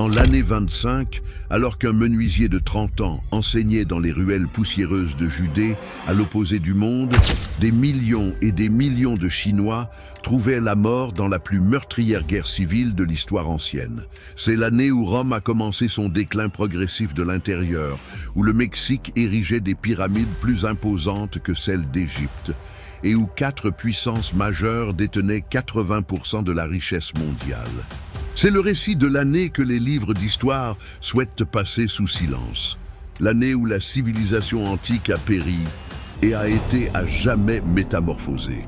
En l'année 25, alors qu'un menuisier de 30 ans enseignait dans les ruelles poussiéreuses de Judée, à l'opposé du monde, des millions et des millions de Chinois trouvaient la mort dans la plus meurtrière guerre civile de l'histoire ancienne. C'est l'année où Rome a commencé son déclin progressif de l'intérieur, où le Mexique érigeait des pyramides plus imposantes que celles d'Égypte, et où 4 puissances majeures détenaient 80% de la richesse mondiale. C'est le récit de l'année que les livres d'histoire souhaitent passer sous silence. L'année où la civilisation antique a péri et a été à jamais métamorphosée.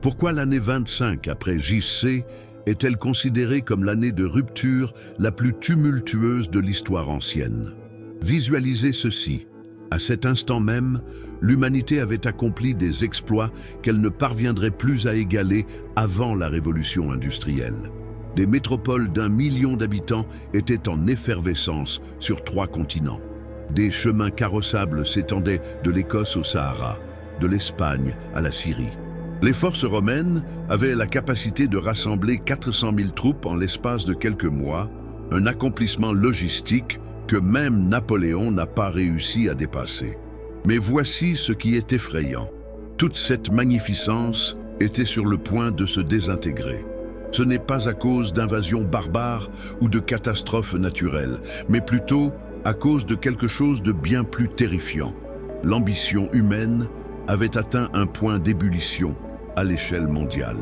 Pourquoi l'année 25 après JC est-elle considérée comme l'année de rupture la plus tumultueuse de l'histoire ancienne? Visualisez ceci. À cet instant même, l'humanité avait accompli des exploits qu'elle ne parviendrait plus à égaler avant la révolution industrielle. Des métropoles d'1 million d'habitants étaient en effervescence sur 3 continents. Des chemins carrossables s'étendaient de l'Écosse au Sahara, de l'Espagne à la Syrie. Les forces romaines avaient la capacité de rassembler 400 000 troupes en l'espace de quelques mois, un accomplissement logistique que même Napoléon n'a pas réussi à dépasser. Mais voici ce qui est effrayant. Toute cette magnificence était sur le point de se désintégrer. Ce n'est pas à cause d'invasions barbares ou de catastrophes naturelles, mais plutôt à cause de quelque chose de bien plus terrifiant. L'ambition humaine avait atteint un point d'ébullition à l'échelle mondiale.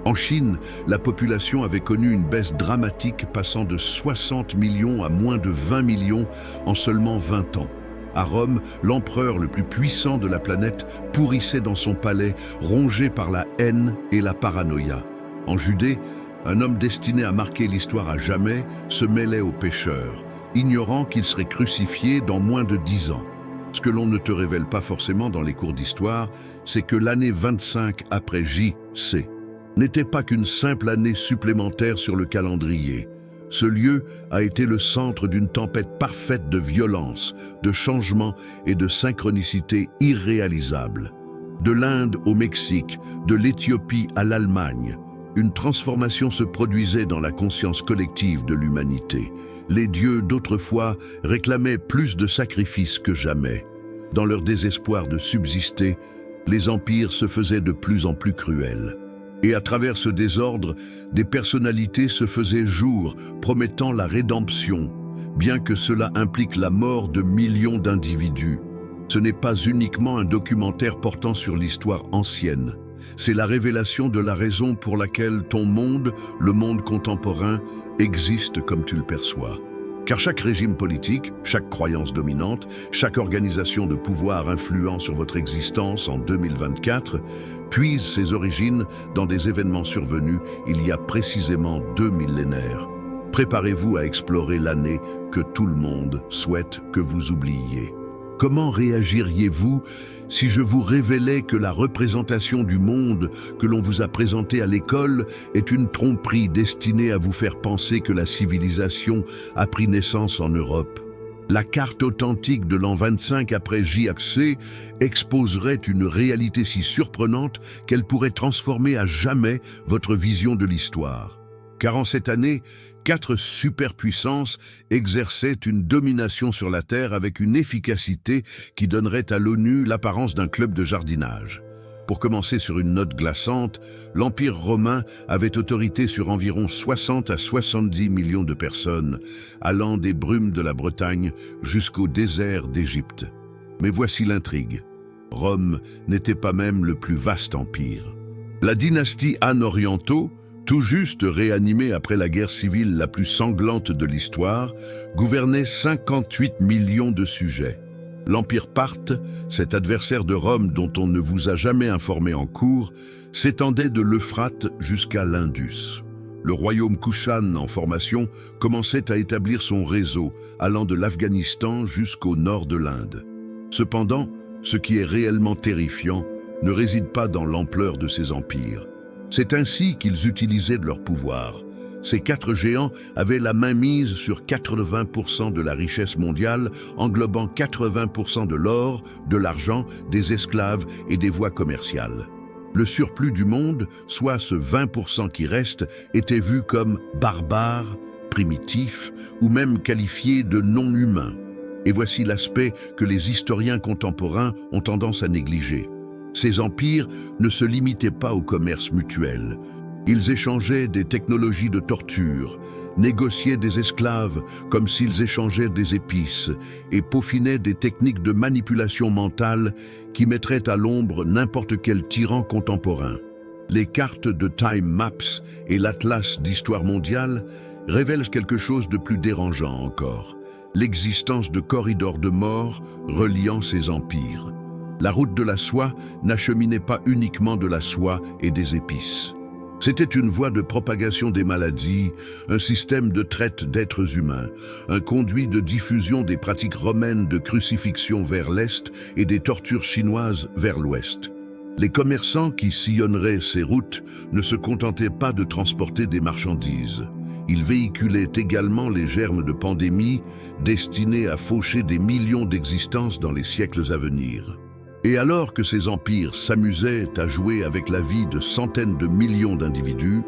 En Chine, la population avait connu une baisse dramatique passant de 60 millions à moins de 20 millions en seulement 20 ans. À Rome, l'empereur le plus puissant de la planète pourrissait dans son palais, rongé par la haine et la paranoïa. En Judée, un homme destiné à marquer l'histoire à jamais se mêlait aux pécheurs, ignorant qu'il serait crucifié dans moins de 10 ans. Ce que l'on ne te révèle pas forcément dans les cours d'histoire, c'est que l'année 25 après JC n'était pas qu'une simple année supplémentaire sur le calendrier. Ce lieu a été le centre d'une tempête parfaite de violence, de changement et de synchronicité irréalisable. De l'Inde au Mexique, de l'Éthiopie à l'Allemagne, une transformation se produisait dans la conscience collective de l'humanité. Les dieux d'autrefois réclamaient plus de sacrifices que jamais. Dans leur désespoir de subsister, les empires se faisaient de plus en plus cruels. Et à travers ce désordre, des personnalités se faisaient jour, promettant la rédemption, bien que cela implique la mort de millions d'individus. Ce n'est pas uniquement un documentaire portant sur l'histoire ancienne. C'est la révélation de la raison pour laquelle ton monde, le monde contemporain, existe comme tu le perçois. Car chaque régime politique, chaque croyance dominante, chaque organisation de pouvoir influent sur votre existence en 2024 puise ses origines dans des événements survenus il y a précisément 2 millénaires. Préparez-vous à explorer l'année que tout le monde souhaite que vous oubliez. Comment réagiriez-vous si je vous révélais que la représentation du monde que l'on vous a présenté à l'école est une tromperie destinée à vous faire penser que la civilisation a pris naissance en Europe? La carte authentique de l'an 25 après JC exposerait une réalité si surprenante qu'elle pourrait transformer à jamais votre vision de l'histoire. Car en cette année, 4 superpuissances exerçaient une domination sur la Terre avec une efficacité qui donnerait à l'ONU l'apparence d'un club de jardinage. Pour commencer sur une note glaçante, l'Empire romain avait autorité sur environ 60 à 70 millions de personnes, allant des brumes de la Bretagne jusqu'au désert d'Égypte. Mais voici l'intrigue. Rome n'était pas même le plus vaste empire. La dynastie Han-Orientaux, tout juste réanimée après la guerre civile la plus sanglante de l'histoire, gouvernait 58 millions de sujets. L'Empire parthe, cet adversaire de Rome dont on ne vous a jamais informé en cours, s'étendait de l'Euphrate jusqu'à l'Indus. Le royaume Kushan en formation commençait à établir son réseau, allant de l'Afghanistan jusqu'au nord de l'Inde. Cependant, ce qui est réellement terrifiant ne réside pas dans l'ampleur de ces empires. C'est ainsi qu'ils utilisaient de leur pouvoir. Ces 4 géants avaient la main mise sur 80% de la richesse mondiale, englobant 80% de l'or, de l'argent, des esclaves et des voies commerciales. Le surplus du monde, soit ce 20% qui reste, était vu comme barbare, primitifs ou même qualifiés de non-humains. Et voici l'aspect que les historiens contemporains ont tendance à négliger. Ces empires ne se limitaient pas au commerce mutuel. Ils échangeaient des technologies de torture, négociaient des esclaves comme s'ils échangeaient des épices et peaufinaient des techniques de manipulation mentale qui mettraient à l'ombre n'importe quel tyran contemporain. Les cartes de Time Maps et l'Atlas d'Histoire mondiale révèlent quelque chose de plus dérangeant encore, l'existence de corridors de mort reliant ces empires. La route de la soie n'acheminait pas uniquement de la soie et des épices. C'était une voie de propagation des maladies, un système de traite d'êtres humains, un conduit de diffusion des pratiques romaines de crucifixion vers l'Est et des tortures chinoises vers l'Ouest. Les commerçants qui sillonneraient ces routes ne se contentaient pas de transporter des marchandises. Ils véhiculaient également les germes de pandémies destinés à faucher des millions d'existences dans les siècles à venir. Et alors que ces empires s'amusaient à jouer avec la vie de centaines de millions d'individus,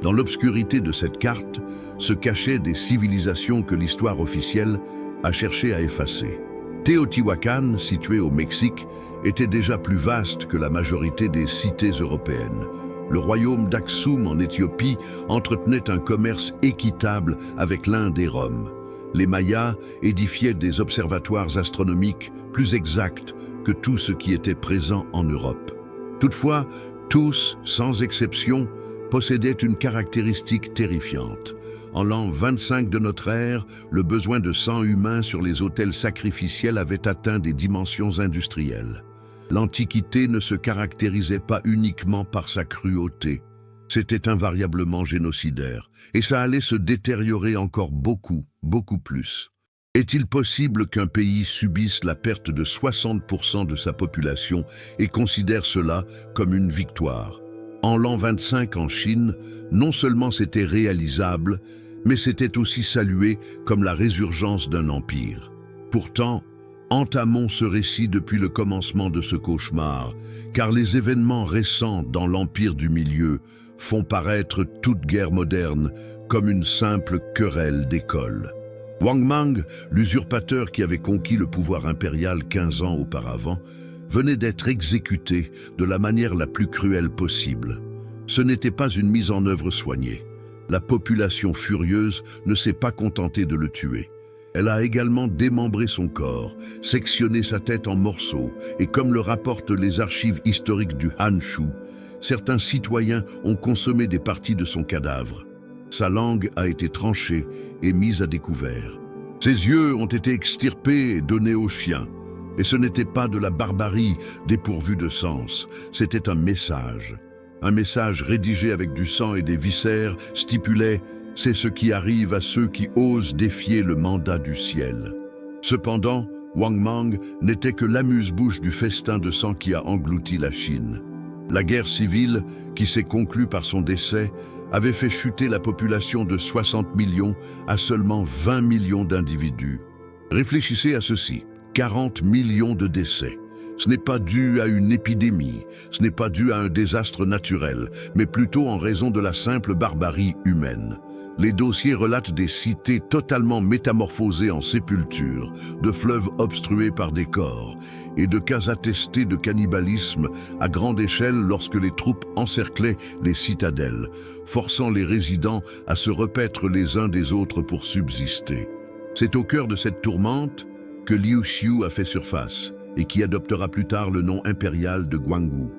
dans l'obscurité de cette carte se cachaient des civilisations que l'histoire officielle a cherché à effacer. Teotihuacan, situé au Mexique, était déjà plus vaste que la majorité des cités européennes. Le royaume d'Aksum en Éthiopie entretenait un commerce équitable avec l'Inde et Rome. Les Mayas édifiaient des observatoires astronomiques plus exacts que tout ce qui était présent en Europe. Toutefois, tous, sans exception, possédaient une caractéristique terrifiante. En l'an 25 de notre ère, le besoin de sang humain sur les autels sacrificiels avait atteint des dimensions industrielles. L'Antiquité ne se caractérisait pas uniquement par sa cruauté. C'était invariablement génocidaire, et ça allait se détériorer encore beaucoup plus. Est-il possible qu'un pays subisse la perte de 60% de sa population et considère cela comme une victoire? En l'an 25 en Chine, non seulement c'était réalisable, mais c'était aussi salué comme la résurgence d'un empire. Pourtant, entamons ce récit depuis le commencement de ce cauchemar, car les événements récents dans l'Empire du Milieu font paraître toute guerre moderne comme une simple querelle d'école. Wang Mang, l'usurpateur qui avait conquis le pouvoir impérial 15 ans auparavant, venait d'être exécuté de la manière la plus cruelle possible. Ce n'était pas une mise en œuvre soignée. La population furieuse ne s'est pas contentée de le tuer. Elle a également démembré son corps, sectionné sa tête en morceaux, et comme le rapportent les archives historiques du Hanshu, certains citoyens ont consommé des parties de son cadavre. Sa langue a été tranchée et mise à découvert. Ses yeux ont été extirpés et donnés aux chiens. Et ce n'était pas de la barbarie dépourvue de sens, c'était un message. Un message rédigé avec du sang et des viscères stipulait « C'est ce qui arrive à ceux qui osent défier le mandat du ciel ». Cependant, Wang Mang n'était que l'amuse-bouche du festin de sang qui a englouti la Chine. La guerre civile, qui s'est conclue par son décès, avait fait chuter la population de 60 millions à seulement 20 millions d'individus. Réfléchissez à ceci, 40 millions de décès. Ce n'est pas dû à une épidémie, ce n'est pas dû à un désastre naturel, mais plutôt en raison de la simple barbarie humaine. Les dossiers relatent des cités totalement métamorphosées en sépultures, de fleuves obstrués par des corps, et de cas attestés de cannibalisme à grande échelle lorsque les troupes encerclaient les citadelles, forçant les résidents à se repaître les uns des autres pour subsister. C'est au cœur de cette tourmente que Liu Xiu a fait surface, et qui adoptera plus tard le nom impérial de Guangwu.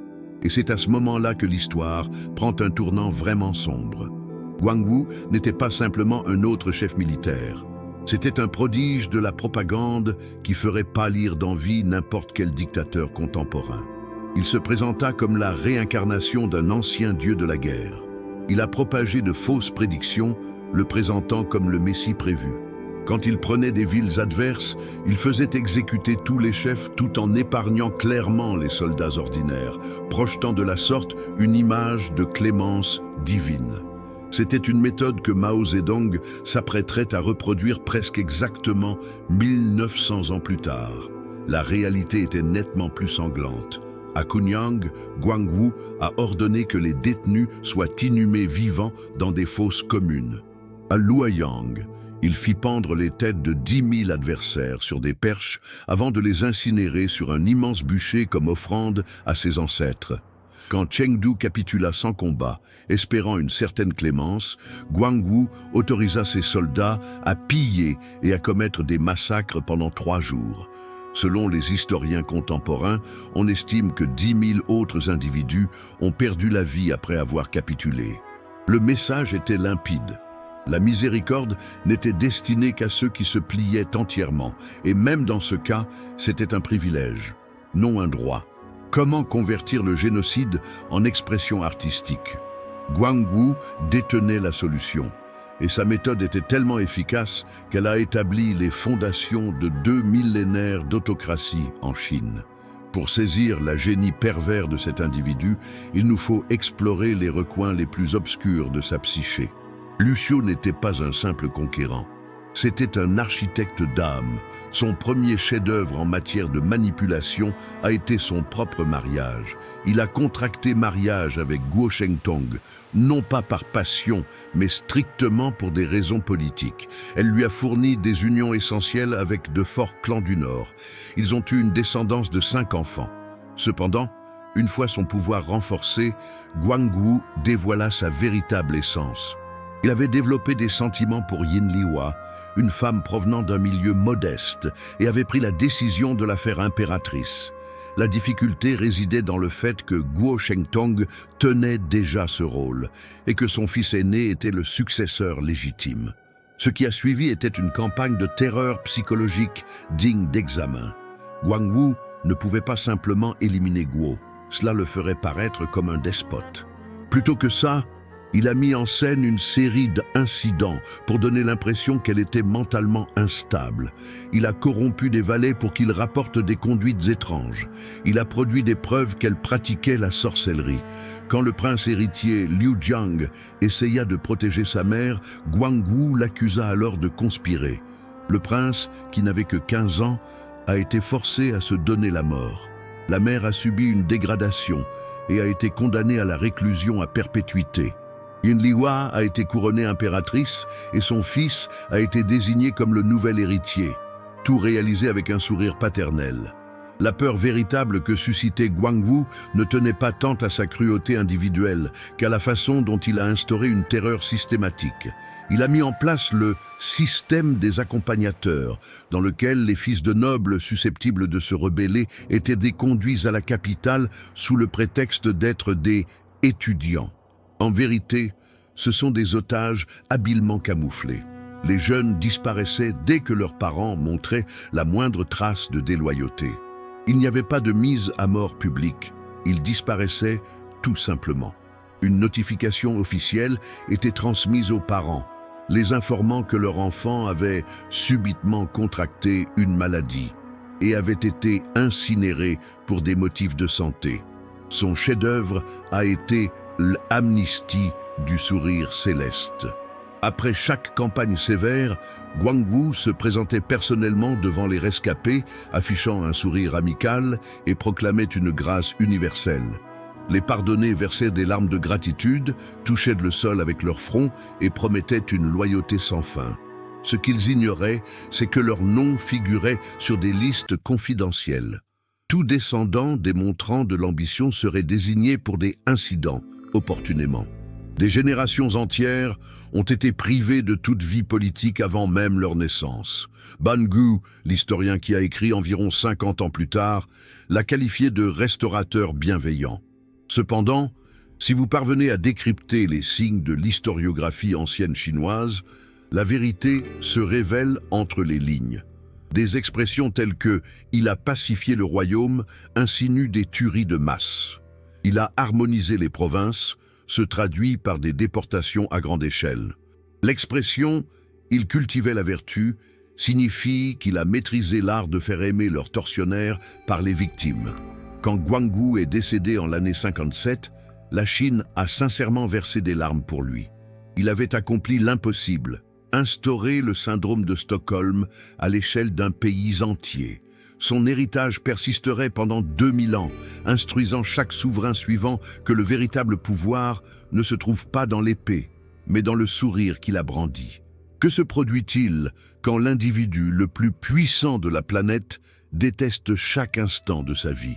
Et c'est à ce moment-là que l'histoire prend un tournant vraiment sombre. Guangwu n'était pas simplement un autre chef militaire. C'était un prodige de la propagande qui ferait pâlir d'envie n'importe quel dictateur contemporain. Il se présenta comme la réincarnation d'un ancien dieu de la guerre. Il a propagé de fausses prédictions, le présentant comme le Messie prévu. Quand il prenait des villes adverses, il faisait exécuter tous les chefs tout en épargnant clairement les soldats ordinaires, projetant de la sorte une image de clémence divine. C'était une méthode que Mao Zedong s'apprêterait à reproduire presque exactement 1900 ans plus tard. La réalité était nettement plus sanglante. À Kunyang, Guangwu a ordonné que les détenus soient inhumés vivants dans des fosses communes. À Luoyang, il fit pendre les têtes de 10 000 adversaires sur des perches avant de les incinérer sur un immense bûcher comme offrande à ses ancêtres. Quand Chengdu capitula sans combat, espérant une certaine clémence, Guangwu autorisa ses soldats à piller et à commettre des massacres pendant 3 jours. Selon les historiens contemporains, on estime que 10 000 autres individus ont perdu la vie après avoir capitulé. Le message était limpide. La miséricorde n'était destinée qu'à ceux qui se pliaient entièrement, et même dans ce cas, c'était un privilège, non un droit. Comment convertir le génocide en expression artistique? Guangwu détenait la solution, et sa méthode était tellement efficace qu'elle a établi les fondations de 2 millénaires d'autocratie en Chine. Pour saisir la génie pervers de cet individu, il nous faut explorer les recoins les plus obscurs de sa psyché. Lucio n'était pas un simple conquérant. C'était un architecte d'âme. Son premier chef-d'œuvre en matière de manipulation a été son propre mariage. Il a contracté mariage avec Guo Shengtong, non pas par passion, mais strictement pour des raisons politiques. Elle lui a fourni des unions essentielles avec de forts clans du Nord. Ils ont eu une descendance de 5 enfants. Cependant, une fois son pouvoir renforcé, Guangwu dévoila sa véritable essence. Il avait développé des sentiments pour Yin Liwa, une femme provenant d'un milieu modeste, et avait pris la décision de la faire impératrice. La difficulté résidait dans le fait que Guo Shengtong tenait déjà ce rôle, et que son fils aîné était le successeur légitime. Ce qui a suivi était une campagne de terreur psychologique digne d'examen. Guangwu ne pouvait pas simplement éliminer Guo, cela le ferait paraître comme un despote. Plutôt que ça, il a mis en scène une série d'incidents pour donner l'impression qu'elle était mentalement instable. Il a corrompu des valets pour qu'ils rapportent des conduites étranges. Il a produit des preuves qu'elle pratiquait la sorcellerie. Quand le prince héritier Liu Jiang essaya de protéger sa mère, Guangwu l'accusa alors de conspirer. Le prince, qui n'avait que 15 ans, a été forcé à se donner la mort. La mère a subi une dégradation et a été condamnée à la réclusion à perpétuité. Yin Liwa a été couronnée impératrice et son fils a été désigné comme le nouvel héritier, tout réalisé avec un sourire paternel. La peur véritable que suscitait Guangwu ne tenait pas tant à sa cruauté individuelle qu'à la façon dont il a instauré une terreur systématique. Il a mis en place le système des accompagnateurs, dans lequel les fils de nobles susceptibles de se rebeller étaient déconduits à la capitale sous le prétexte d'être des étudiants. En vérité, ce sont des otages habilement camouflés. Les jeunes disparaissaient dès que leurs parents montraient la moindre trace de déloyauté. Il n'y avait pas de mise à mort publique, ils disparaissaient tout simplement. Une notification officielle était transmise aux parents, les informant que leur enfant avait subitement contracté une maladie et avait été incinéré pour des motifs de santé. Son chef-d'œuvre a été l'amnistie du sourire céleste. Après chaque campagne sévère, Guangwu se présentait personnellement devant les rescapés, affichant un sourire amical et proclamait une grâce universelle. Les pardonnés versaient des larmes de gratitude, touchaient le sol avec leur front et promettaient une loyauté sans fin. Ce qu'ils ignoraient, c'est que leur nom figurait sur des listes confidentielles. Tout descendant démontrant de l'ambition serait désigné pour des incidents, opportunément. Des générations entières ont été privées de toute vie politique avant même leur naissance. Ban Gu, l'historien qui a écrit environ 50 ans plus tard, l'a qualifié de restaurateur bienveillant. Cependant, si vous parvenez à décrypter les signes de l'historiographie ancienne chinoise, la vérité se révèle entre les lignes. Des expressions telles que « il a pacifié le royaume » insinuent des tueries de masse. « Il a harmonisé les provinces » se traduit par des déportations à grande échelle. L'expression « il cultivait la vertu » signifie qu'il a maîtrisé l'art de faire aimer leurs tortionnaires par les victimes. Quand Guangwu est décédé en l'année 57, la Chine a sincèrement versé des larmes pour lui. Il avait accompli l'impossible, instauré le syndrome de Stockholm à l'échelle d'un pays entier. Son héritage persisterait pendant 2000 ans, instruisant chaque souverain suivant que le véritable pouvoir ne se trouve pas dans l'épée, mais dans le sourire qu'il a brandi. Que se produit-il quand l'individu le plus puissant de la planète déteste chaque instant de sa vie?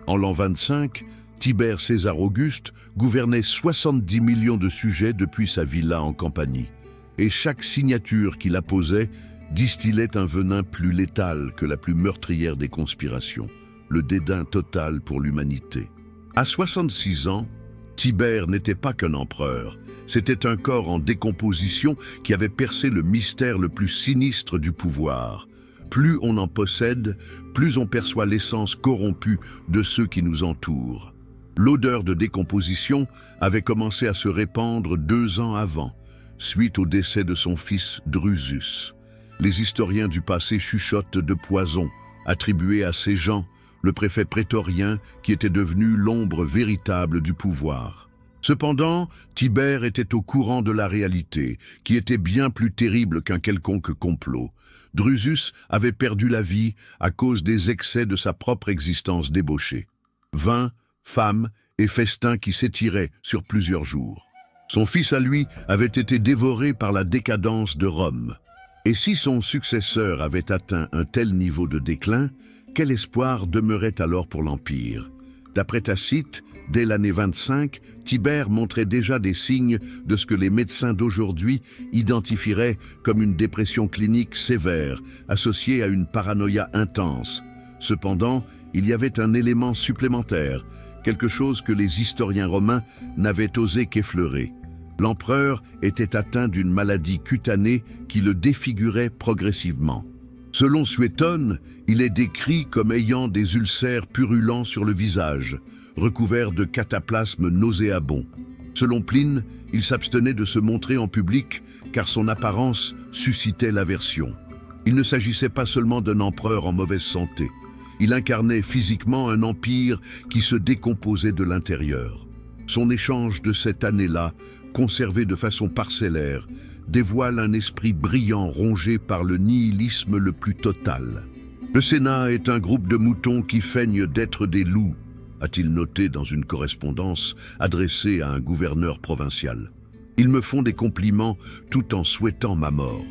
En l'an 25, Tibère César Auguste gouvernait 70 millions de sujets depuis sa villa en Campanie. Et chaque signature qu'il apposait distillait un venin plus létal que la plus meurtrière des conspirations, le dédain total pour l'humanité. À 66 ans, Tibère n'était pas qu'un empereur, c'était un corps en décomposition qui avait percé le mystère le plus sinistre du pouvoir. Plus on en possède, plus on perçoit l'essence corrompue de ceux qui nous entourent. L'odeur de décomposition avait commencé à se répandre 2 ans avant, suite au décès de son fils Drusus. Les historiens du passé chuchotent de poison, attribué à Séjan, le préfet prétorien qui était devenu l'ombre véritable du pouvoir. Cependant, Tibère était au courant de la réalité, qui était bien plus terrible qu'un quelconque complot. Drusus avait perdu la vie à cause des excès de sa propre existence débauchée. Vin, femmes et festins qui s'étiraient sur plusieurs jours. Son fils à lui avait été dévoré par la décadence de Rome. Et si son successeur avait atteint un tel niveau de déclin, quel espoir demeurait alors pour l'Empire? D'après Tacite, dès l'année 25, Tibère montrait déjà des signes de ce que les médecins d'aujourd'hui identifieraient comme une dépression clinique sévère, associée à une paranoïa intense. Cependant, il y avait un élément supplémentaire, quelque chose que les historiens romains n'avaient osé qu'effleurer. L'empereur était atteint d'une maladie cutanée qui le défigurait progressivement. Selon Suétone, il est décrit comme ayant des ulcères purulents sur le visage, recouverts de cataplasmes nauséabonds. Selon Pline, il s'abstenait de se montrer en public car son apparence suscitait l'aversion. Il ne s'agissait pas seulement d'un empereur en mauvaise santé. Il incarnait physiquement un empire qui se décomposait de l'intérieur. Son échange de cette année-là, conservé de façon parcellaire, dévoile un esprit brillant rongé par le nihilisme le plus total. Le Sénat est un groupe de moutons qui feignent d'être des loups, a-t-il noté dans une correspondance adressée à un gouverneur provincial. Ils me font des compliments tout en souhaitant ma mort.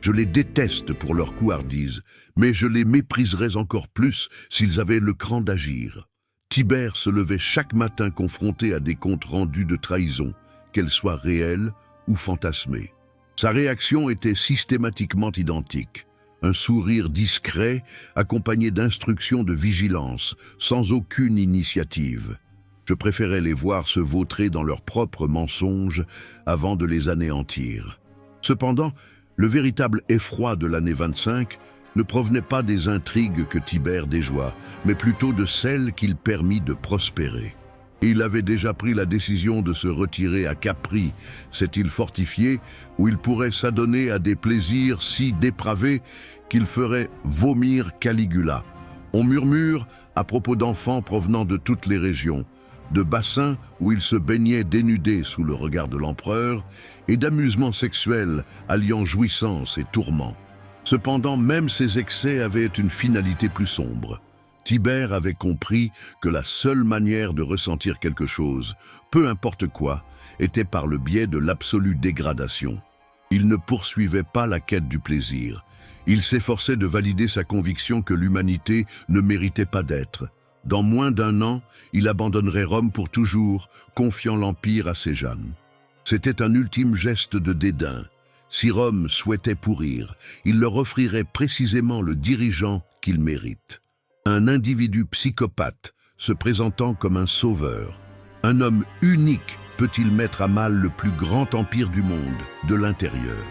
Je les déteste pour leur couardise, mais je les mépriserais encore plus s'ils avaient le cran d'agir. Tibère se levait chaque matin confronté à des comptes rendus de trahison, qu'elles soient réelles ou fantasmées. Sa réaction était systématiquement identique. Un sourire discret, accompagné d'instructions de vigilance, sans aucune initiative. Je préférais les voir se vautrer dans leurs propres mensonges avant de les anéantir. Cependant, le véritable effroi de l'année 25 ne provenait pas des intrigues que Tibère déjoua, mais plutôt de celles qu'il permit de prospérer. Il avait déjà pris la décision de se retirer à Capri, cette île fortifiée où il pourrait s'adonner à des plaisirs si dépravés qu'il ferait vomir Caligula. On murmure à propos d'enfants provenant de toutes les régions, de bassins où il se baignait dénudé sous le regard de l'empereur et d'amusements sexuels alliant jouissance et tourment. Cependant, même ces excès avaient une finalité plus sombre. Tibère avait compris que la seule manière de ressentir quelque chose, peu importe quoi, était par le biais de l'absolue dégradation. Il ne poursuivait pas la quête du plaisir. Il s'efforçait de valider sa conviction que l'humanité ne méritait pas d'être. Dans moins d'1 an, il abandonnerait Rome pour toujours, confiant l'Empire à Séjan. C'était un ultime geste de dédain. Si Rome souhaitait pourrir, il leur offrirait précisément le dirigeant qu'il mérite. Un individu psychopathe se présentant comme un sauveur. Un homme unique peut-il mettre à mal le plus grand empire du monde, de l'intérieur?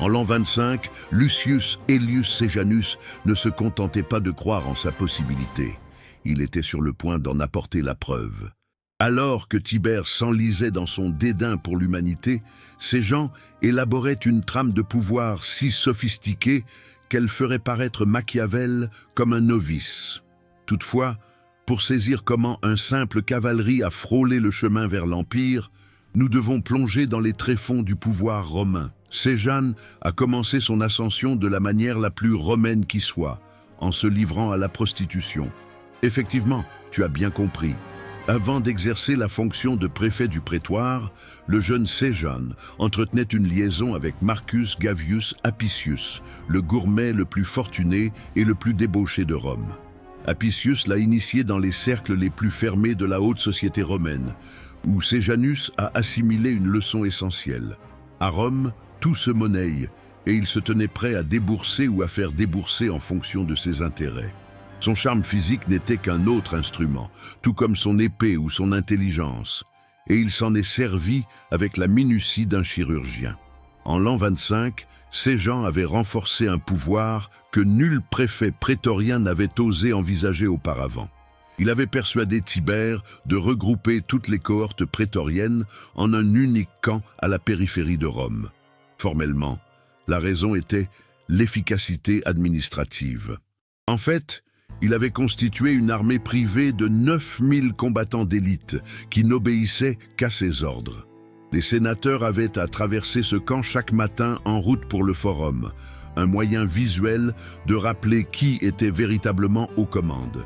En l'an 25, Lucius Aelius Sejanus ne se contentait pas de croire en sa possibilité. Il était sur le point d'en apporter la preuve. Alors que Tibère s'enlisait dans son dédain pour l'humanité, Séjan élaborait une trame de pouvoir si sophistiquée qu'elle ferait paraître Machiavel comme un novice. Toutefois, pour saisir comment un simple cavalerie a frôlé le chemin vers l'Empire, nous devons plonger dans les tréfonds du pouvoir romain. Séjan a commencé son ascension de la manière la plus romaine qui soit, en se livrant à la prostitution. Effectivement, tu as bien compris. Avant d'exercer la fonction de préfet du prétoire, le jeune Séjan entretenait une liaison avec Marcus Gavius Apicius, le gourmet le plus fortuné et le plus débauché de Rome. Apicius l'a initié dans les cercles les plus fermés de la haute société romaine, où Séjanus a assimilé une leçon essentielle. À Rome, tout se monnaie, et il se tenait prêt à débourser ou à faire débourser en fonction de ses intérêts. Son charme physique n'était qu'un autre instrument, tout comme son épée ou son intelligence, et il s'en est servi avec la minutie d'un chirurgien. En l'an 25, Séjan avait renforcé un pouvoir que nul préfet prétorien n'avait osé envisager auparavant. Il avait persuadé Tibère de regrouper toutes les cohortes prétoriennes en un unique camp à la périphérie de Rome. Formellement, la raison était l'efficacité administrative. En fait, il avait constitué une armée privée de 9000 combattants d'élite qui n'obéissaient qu'à ses ordres. Les sénateurs avaient à traverser ce camp chaque matin en route pour le forum, un moyen visuel de rappeler qui était véritablement aux commandes.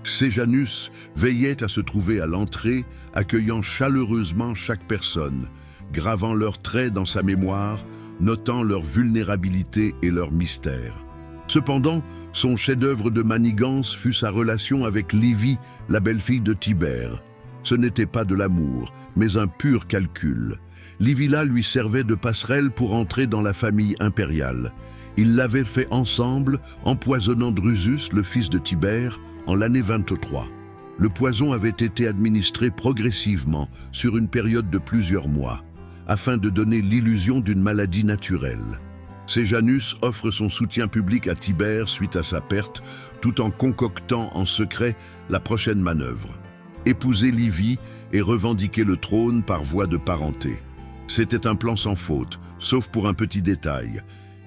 Séjanus veillait à se trouver à l'entrée, accueillant chaleureusement chaque personne, gravant leurs traits dans sa mémoire, notant leur vulnérabilité et leur mystère. Cependant, son chef-d'œuvre de manigance fut sa relation avec Livie, la belle-fille de Tibère. Ce n'était pas de l'amour, mais un pur calcul. Livilla lui servait de passerelle pour entrer dans la famille impériale. Ils l'avaient fait ensemble, empoisonnant Drusus, le fils de Tibère, en l'année 23. Le poison avait été administré progressivement sur une période de plusieurs mois, afin de donner l'illusion d'une maladie naturelle. Séjanus offre son soutien public à Tibère suite à sa perte, tout en concoctant en secret la prochaine manœuvre. Épouser Livie et revendiquer le trône par voie de parenté. C'était un plan sans faute, sauf pour un petit détail.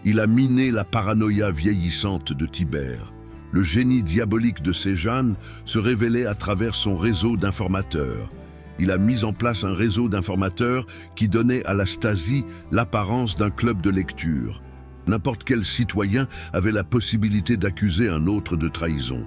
Il a miné la paranoïa vieillissante de Tibère. Le génie diabolique de Séjan se révélait à travers son réseau d'informateurs. Il a mis en place un réseau d'informateurs qui donnait à la Stasi l'apparence d'un club de lecture. N'importe quel citoyen avait la possibilité d'accuser un autre de trahison.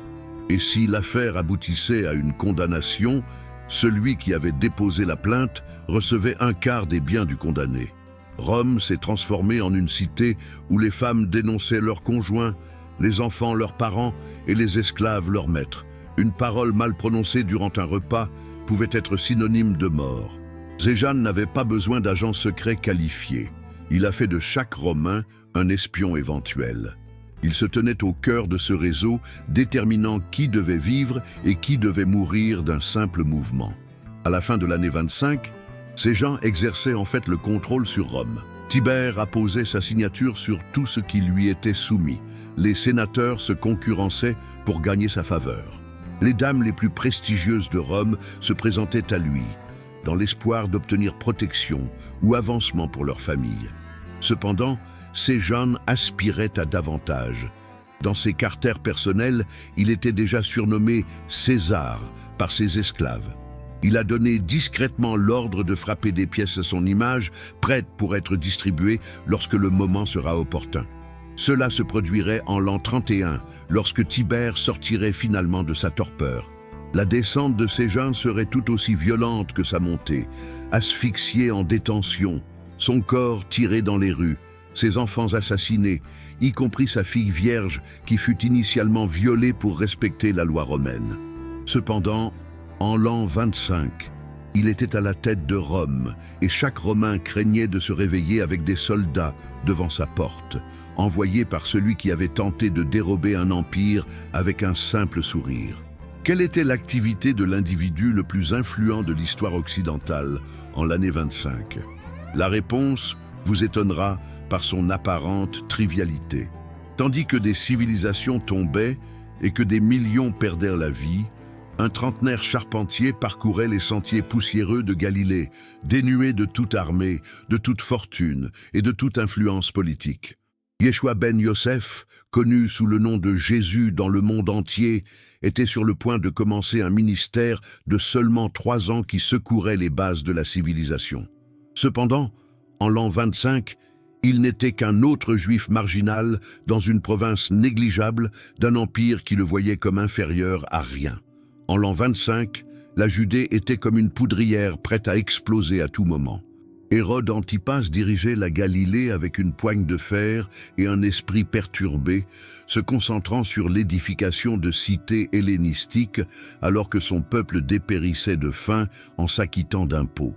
Et si l'affaire aboutissait à une condamnation, celui qui avait déposé la plainte recevait un quart des biens du condamné. Rome s'est transformée en une cité où les femmes dénonçaient leurs conjoints, les enfants leurs parents et les esclaves leurs maîtres. Une parole mal prononcée durant un repas pouvait être synonyme de mort. Séjan n'avait pas besoin d'agents secrets qualifiés. Il a fait de chaque Romain un espion éventuel. Il se tenait au cœur de ce réseau, déterminant qui devait vivre et qui devait mourir d'un simple mouvement. À la fin de l'année 25, Séjan exerçait en fait le contrôle sur Rome. Tibère apposait sa signature sur tout ce qui lui était soumis. Les sénateurs se concurrençaient pour gagner sa faveur. Les dames les plus prestigieuses de Rome se présentaient à lui, dans l'espoir d'obtenir protection ou avancement pour leur famille. Cependant, Séjan aspirait à davantage. Dans ses carters personnels, il était déjà surnommé César par ses esclaves. Il a donné discrètement l'ordre de frapper des pièces à son image, prêtes pour être distribuées lorsque le moment sera opportun. Cela se produirait en l'an 31, lorsque Tibère sortirait finalement de sa torpeur. La descente de Séjan serait tout aussi violente que sa montée, asphyxié en détention, son corps tiré dans les rues, ses enfants assassinés, y compris sa fille vierge qui fut initialement violée pour respecter la loi romaine. Cependant, en l'an 25, il était à la tête de Rome et chaque Romain craignait de se réveiller avec des soldats devant sa porte, envoyés par celui qui avait tenté de dérober un empire avec un simple sourire. Quelle était l'activité de l'individu le plus influent de l'histoire occidentale en l'année 25? La réponse vous étonnera par son apparente trivialité. Tandis que des civilisations tombaient et que des millions perdèrent la vie, un trentenaire charpentier parcourait les sentiers poussiéreux de Galilée, dénué de toute armée, de toute fortune et de toute influence politique. Yeshua ben Yosef, connu sous le nom de Jésus dans le monde entier, était sur le point de commencer un ministère de seulement 3 ans qui secourait les bases de la civilisation. Cependant, en l'an 25, il n'était qu'un autre juif marginal dans une province négligeable d'un empire qui le voyait comme inférieur à rien. En l'an 25, La Judée était comme une poudrière prête à exploser à tout moment. Hérode Antipas dirigeait la Galilée avec une poigne de fer et un esprit perturbé, se concentrant sur l'édification de cités hellénistiques alors que son peuple dépérissait de faim en s'acquittant d'impôts.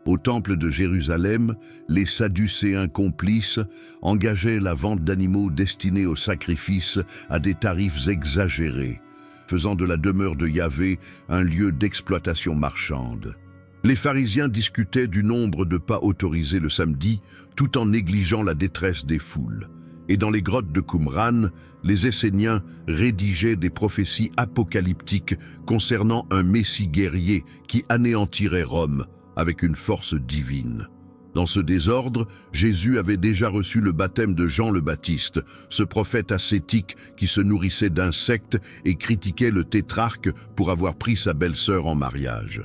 Au temple de Jérusalem, les Sadducéens complices engageaient la vente d'animaux destinés au sacrifice à des tarifs exagérés, faisant de la demeure de Yahvé un lieu d'exploitation marchande. Les pharisiens discutaient du nombre de pas autorisés le samedi, tout en négligeant la détresse des foules. Et dans les grottes de Qumran, les Esséniens rédigeaient des prophéties apocalyptiques concernant un messie guerrier qui anéantirait Rome avec une force divine. Dans ce désordre, Jésus avait déjà reçu le baptême de Jean le Baptiste, ce prophète ascétique qui se nourrissait d'insectes et critiquait le tétrarque pour avoir pris sa belle-sœur en mariage.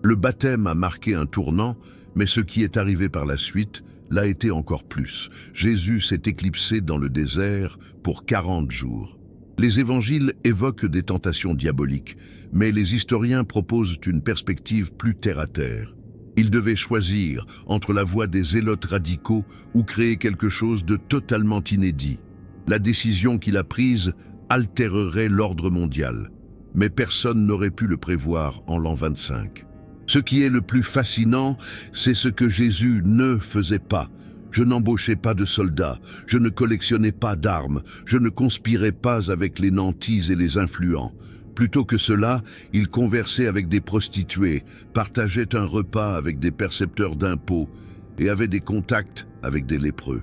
Le baptême a marqué un tournant, mais ce qui est arrivé par la suite l'a été encore plus. Jésus s'est éclipsé dans le désert pour 40 jours. Les évangiles évoquent des tentations diaboliques, mais les historiens proposent une perspective plus terre-à-terre. Il devait choisir entre la voie des zélotes radicaux ou créer quelque chose de totalement inédit. La décision qu'il a prise altérerait l'ordre mondial, mais personne n'aurait pu le prévoir en l'an 25. Ce qui est le plus fascinant, c'est ce que Jésus ne faisait pas. Je n'embauchais pas de soldats, je ne collectionnais pas d'armes, je ne conspirais pas avec les nantis et les influents. Plutôt que cela, il conversait avec des prostituées, partageait un repas avec des percepteurs d'impôts et avait des contacts avec des lépreux.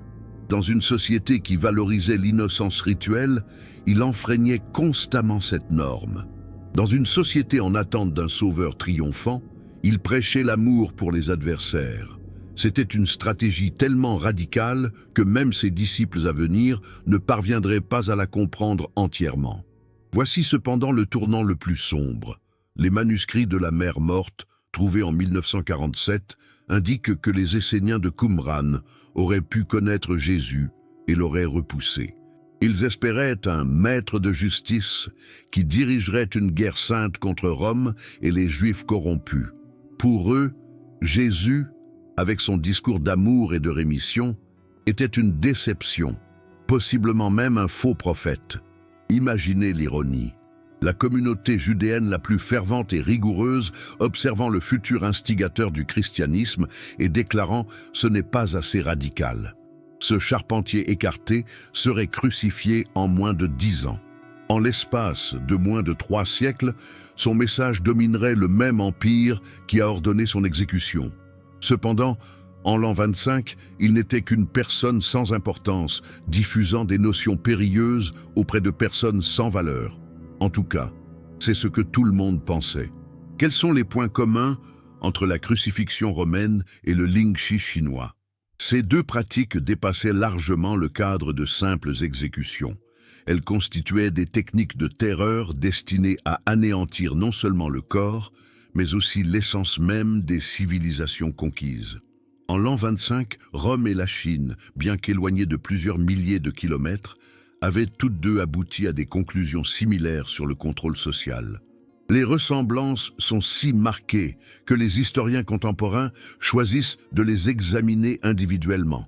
Dans une société qui valorisait l'innocence rituelle, il enfreignait constamment cette norme. Dans une société en attente d'un sauveur triomphant, il prêchait l'amour pour les adversaires. C'était une stratégie tellement radicale que même ses disciples à venir ne parviendraient pas à la comprendre entièrement. Voici cependant le tournant le plus sombre. Les manuscrits de la mer morte, trouvés en 1947, indiquent que les Esséniens de Qumran auraient pu connaître Jésus et l'auraient repoussé. Ils espéraient un maître de justice qui dirigerait une guerre sainte contre Rome et les Juifs corrompus. Pour eux, Jésus, avec son discours d'amour et de rémission, était une déception, possiblement même un faux prophète. Imaginez l'ironie. La communauté judéenne la plus fervente et rigoureuse, observant le futur instigateur du christianisme et déclarant « ce n'est pas assez radical ». Ce charpentier écarté serait crucifié en moins de 10 ans. En l'espace de moins de 3 siècles, son message dominerait le même empire qui a ordonné son exécution. Cependant, en l'an 25, il n'était qu'une personne sans importance, diffusant des notions périlleuses auprès de personnes sans valeur. En tout cas, c'est ce que tout le monde pensait. Quels sont les points communs entre la crucifixion romaine et le lingshi chinois? Ces deux pratiques dépassaient largement le cadre de simples exécutions. Elles constituaient des techniques de terreur destinées à anéantir non seulement le corps, mais aussi l'essence même des civilisations conquises. En l'an 25, Rome et la Chine, bien qu'éloignées de plusieurs milliers de kilomètres, avaient toutes deux abouti à des conclusions similaires sur le contrôle social. Les ressemblances sont si marquées que les historiens contemporains choisissent de les examiner individuellement.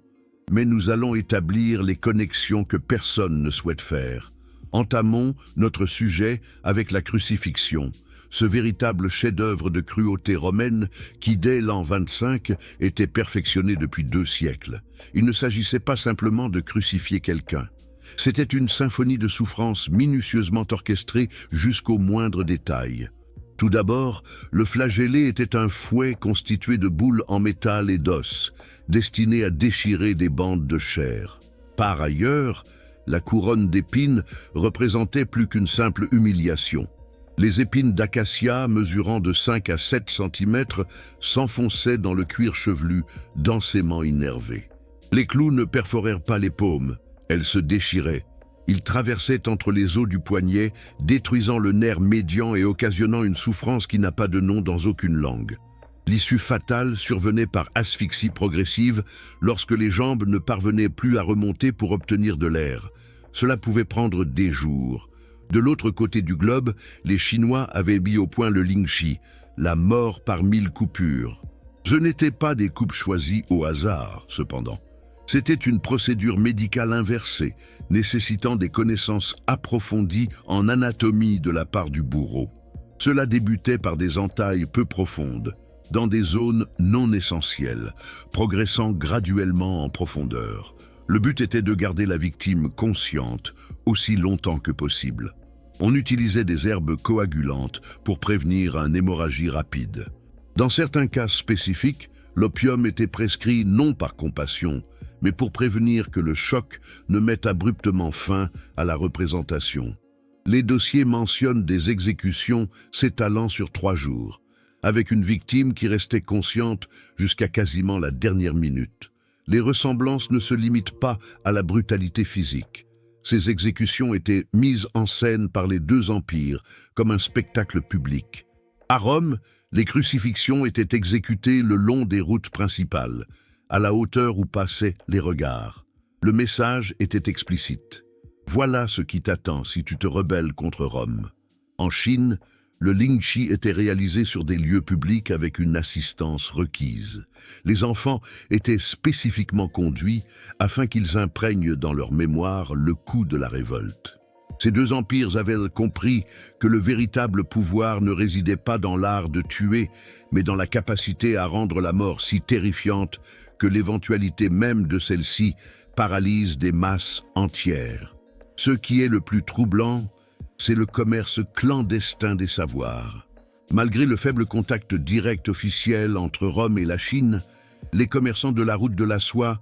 Mais nous allons établir les connexions que personne ne souhaite faire. Entamons notre sujet avec la crucifixion, ce véritable chef-d'œuvre de cruauté romaine qui, dès l'an 25, était perfectionné depuis 2 siècles. Il ne s'agissait pas simplement de crucifier quelqu'un. C'était une symphonie de souffrances minutieusement orchestrée jusqu'au moindre détail. Tout d'abord, le flagellé était un fouet constitué de boules en métal et d'os, destiné à déchirer des bandes de chair. Par ailleurs, la couronne d'épines représentait plus qu'une simple humiliation. Les épines d'acacia, mesurant de 5 à 7 cm, s'enfonçaient dans le cuir chevelu, densément innervé. Les clous ne perforèrent pas les paumes, elles se déchiraient. Ils traversaient entre les os du poignet, détruisant le nerf médian et occasionnant une souffrance qui n'a pas de nom dans aucune langue. L'issue fatale survenait par asphyxie progressive lorsque les jambes ne parvenaient plus à remonter pour obtenir de l'air. Cela pouvait prendre des jours. De l'autre côté du globe, les Chinois avaient mis au point le lingshi, la mort par 1000 coupures. Ce n'étaient pas des coupes choisies au hasard, cependant. C'était une procédure médicale inversée, nécessitant des connaissances approfondies en anatomie de la part du bourreau. Cela débutait par des entailles peu profondes, dans des zones non essentielles, progressant graduellement en profondeur. Le but était de garder la victime consciente aussi longtemps que possible. On utilisait des herbes coagulantes pour prévenir une hémorragie rapide. Dans certains cas spécifiques, l'opium était prescrit non par compassion, mais pour prévenir que le choc ne mette abruptement fin à la représentation. Les dossiers mentionnent des exécutions s'étalant sur 3 jours, avec une victime qui restait consciente jusqu'à quasiment la dernière minute. Les ressemblances ne se limitent pas à la brutalité physique. Ces exécutions étaient mises en scène par les 2 empires comme un spectacle public. À Rome, les crucifixions étaient exécutées le long des routes principales, à la hauteur où passaient les regards. Le message était explicite. Voilà ce qui t'attend si tu te rebelles contre Rome. En Chine, le lynchi était réalisé sur des lieux publics avec une assistance requise. Les enfants étaient spécifiquement conduits afin qu'ils imprègnent dans leur mémoire le coup de la révolte. Ces 2 empires avaient compris que le véritable pouvoir ne résidait pas dans l'art de tuer, mais dans la capacité à rendre la mort si terrifiante que l'éventualité même de celle-ci paralyse des masses entières. Ce qui est le plus troublant, c'est le commerce clandestin des savoirs. Malgré le faible contact direct officiel entre Rome et la Chine, les commerçants de la route de la soie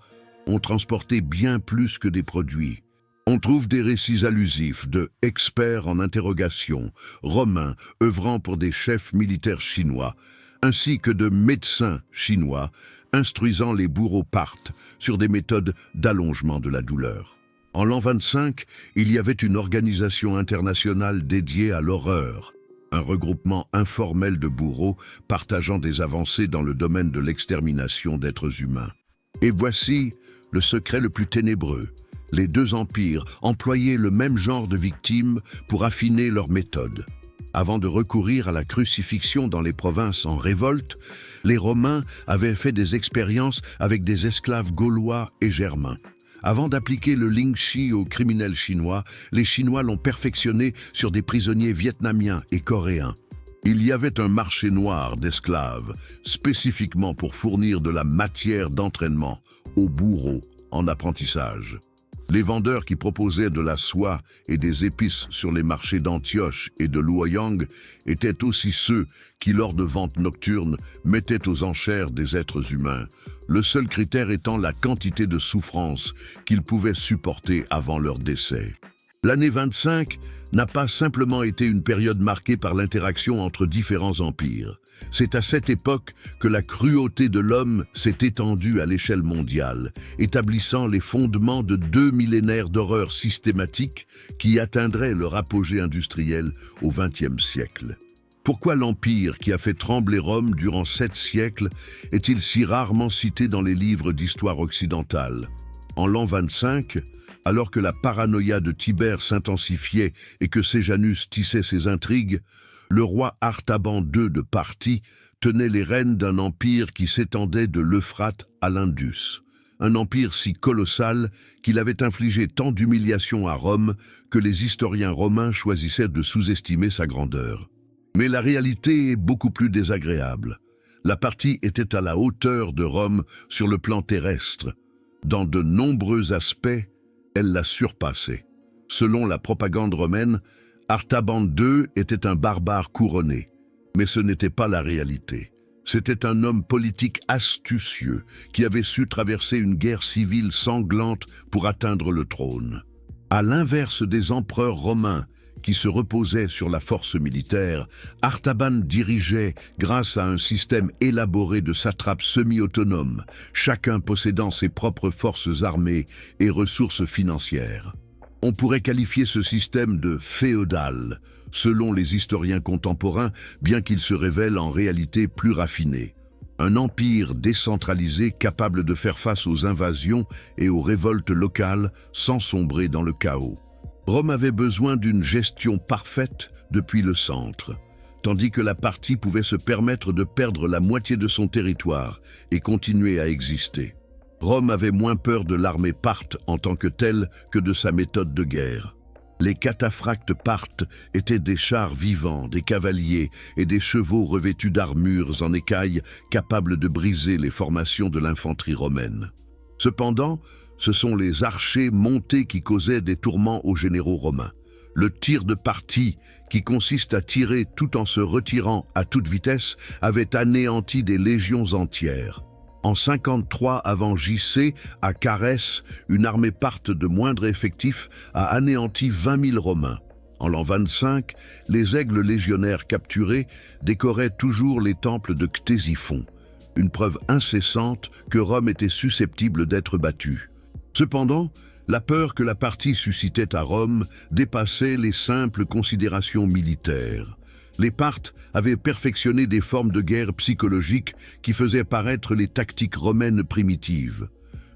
ont transporté bien plus que des produits. On trouve des récits allusifs de experts en interrogation, romains œuvrant pour des chefs militaires chinois, ainsi que de médecins chinois instruisant les bourreaux parthes sur des méthodes d'allongement de la douleur. En l'an 25, il y avait une organisation internationale dédiée à l'horreur, un regroupement informel de bourreaux partageant des avancées dans le domaine de l'extermination d'êtres humains. Et voici le secret le plus ténébreux. Les 2 empires employaient le même genre de victimes pour affiner leurs méthodes. Avant de recourir à la crucifixion dans les provinces en révolte, les Romains avaient fait des expériences avec des esclaves gaulois et germains. Avant d'appliquer le lynchi aux criminels chinois, les Chinois l'ont perfectionné sur des prisonniers vietnamiens et coréens. Il y avait un marché noir d'esclaves, spécifiquement pour fournir de la matière d'entraînement aux bourreaux en apprentissage. Les vendeurs qui proposaient de la soie et des épices sur les marchés d'Antioche et de Luoyang étaient aussi ceux qui, lors de ventes nocturnes, mettaient aux enchères des êtres humains, le seul critère étant la quantité de souffrance qu'ils pouvaient supporter avant leur décès. L'année 25 n'a pas simplement été une période marquée par l'interaction entre différents empires. C'est à cette époque que la cruauté de l'homme s'est étendue à l'échelle mondiale, établissant les fondements de 2 millénaires d'horreur systématique qui atteindraient leur apogée industriel au XXe siècle. Pourquoi l'empire qui a fait trembler Rome durant 7 siècles est-il si rarement cité dans les livres d'histoire occidentale? En l'an 25, alors que la paranoïa de Tibère s'intensifiait et que Séjanus tissait ses intrigues, le roi Artaban II de Parthie tenait les rênes d'un empire qui s'étendait de l'Euphrate à l'Indus. Un empire si colossal qu'il avait infligé tant d'humiliations à Rome que les historiens romains choisissaient de sous-estimer sa grandeur. Mais la réalité est beaucoup plus désagréable. La Parthie était à la hauteur de Rome sur le plan terrestre. Dans de nombreux aspects, elle la surpassait. Selon la propagande romaine, Artaban II était un barbare couronné. Mais ce n'était pas la réalité. C'était un homme politique astucieux qui avait su traverser une guerre civile sanglante pour atteindre le trône. À l'inverse des empereurs romains qui se reposaient sur la force militaire, Artaban dirigeait grâce à un système élaboré de satrapes semi-autonomes, chacun possédant ses propres forces armées et ressources financières. On pourrait qualifier ce système de féodal, selon les historiens contemporains, bien qu'il se révèle en réalité plus raffiné. Un empire décentralisé capable de faire face aux invasions et aux révoltes locales sans sombrer dans le chaos. Rome avait besoin d'une gestion parfaite depuis le centre. tandis que la Parthie pouvait se permettre de perdre la moitié de son territoire et continuer à exister. Rome avait moins peur de l'armée parthe en tant que telle que de sa méthode de guerre. Les cataphractes parthes étaient des chars vivants, des cavaliers et des chevaux revêtus d'armures en écailles capables de briser les formations de l'infanterie romaine. Cependant, ce sont les archers montés qui causaient des tourments aux généraux romains. Le tir de partie, qui consiste à tirer tout en se retirant à toute vitesse, avait anéanti des légions entières. En 53 avant JC, à Carès, une armée parthe de moindre effectif a anéanti 20 000 Romains. En l'an 25, les aigles légionnaires capturés décoraient toujours les temples de Ctésiphon, une preuve incessante que Rome était susceptible d'être battue. Cependant, la peur que la Parthie suscitait à Rome dépassait les simples considérations militaires. Les Parthes avaient perfectionné des formes de guerre psychologiques qui faisaient paraître les tactiques romaines primitives.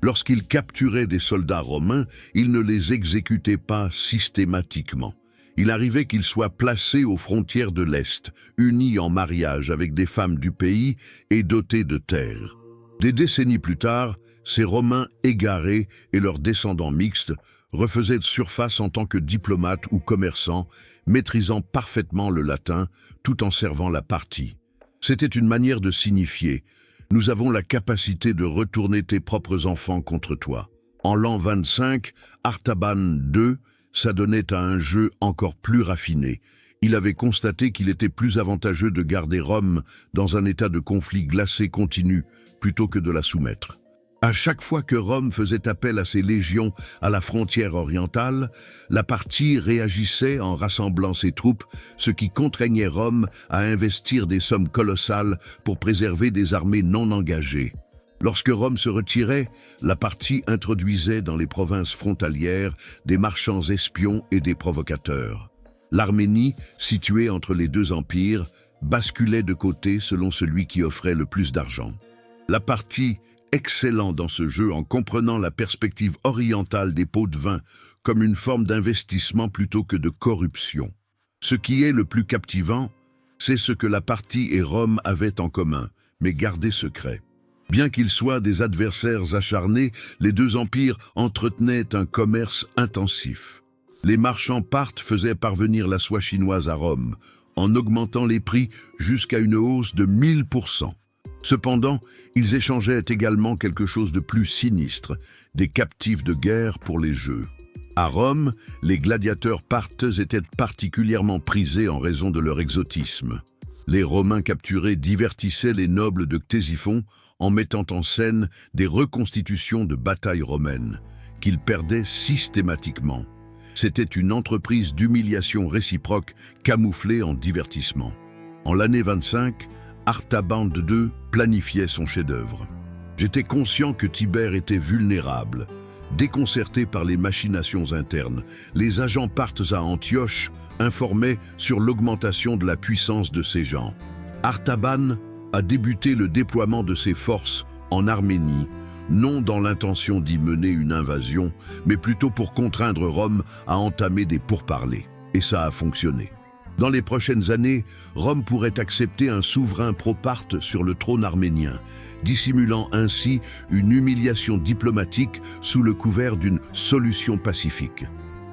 Lorsqu'ils capturaient des soldats romains, ils ne les exécutaient pas systématiquement. Il arrivait qu'ils soient placés aux frontières de l'Est, unis en mariage avec des femmes du pays et dotés de terres. Des décennies plus tard, ces Romains égarés et leurs descendants mixtes refaisaient surface en tant que diplomates ou commerçants, maîtrisant parfaitement le latin tout en servant la Parthie. C'était une manière de signifier « Nous avons la capacité de retourner tes propres enfants contre toi ». En l'an 25, Artaban II s'adonnait à un jeu encore plus raffiné. Il avait constaté qu'il était plus avantageux de garder Rome dans un état de conflit glacé continu plutôt que de la soumettre. À chaque fois que Rome faisait appel à ses légions à la frontière orientale, la Parthie réagissait en rassemblant ses troupes, ce qui contraignait Rome à investir des sommes colossales pour préserver des armées non engagées. Lorsque Rome se retirait, la Parthie introduisait dans les provinces frontalières des marchands espions et des provocateurs. L'Arménie, située entre les deux empires, basculait de côté selon celui qui offrait le plus d'argent. La Parthie, excellent dans ce jeu en comprenant la perspective orientale des pots de vin comme une forme d'investissement plutôt que de corruption. Ce qui est le plus captivant, c'est ce que la Parthie et Rome avaient en commun, mais gardé secret. Bien qu'ils soient des adversaires acharnés, les deux empires entretenaient un commerce intensif. Les marchands parthes faisaient parvenir la soie chinoise à Rome, en augmentant les prix jusqu'à une hausse de 1000%. Cependant, ils échangeaient également quelque chose de plus sinistre, des captifs de guerre pour les jeux. À Rome, les gladiateurs parthes étaient particulièrement prisés en raison de leur exotisme. Les Romains capturés divertissaient les nobles de Ctésiphon en mettant en scène des reconstitutions de batailles romaines, qu'ils perdaient systématiquement. C'était une entreprise d'humiliation réciproque camouflée en divertissement. En l'année 25, Artaban II planifiait son chef-d'œuvre. J'étais conscient que Tibère était vulnérable. Déconcertés par les machinations internes, les agents parthes à Antioche informaient sur l'augmentation de la puissance de ces gens. Artaban a débuté le déploiement de ses forces en Arménie, non dans l'intention d'y mener une invasion, mais plutôt pour contraindre Rome à entamer des pourparlers. Et ça a fonctionné. Dans les prochaines années, Rome pourrait accepter un souverain pro-parthe sur le trône arménien, dissimulant ainsi une humiliation diplomatique sous le couvert d'une solution pacifique.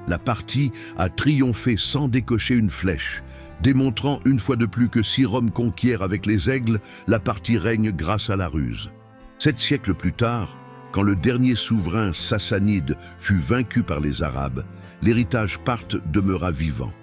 La Parthie a triomphé sans décocher une flèche, démontrant une fois de plus que si Rome conquiert avec les aigles, la Parthie règne grâce à la ruse. 7 siècles plus tard, quand le dernier souverain sassanide fut vaincu par les Arabes, l'héritage parthe demeura vivant.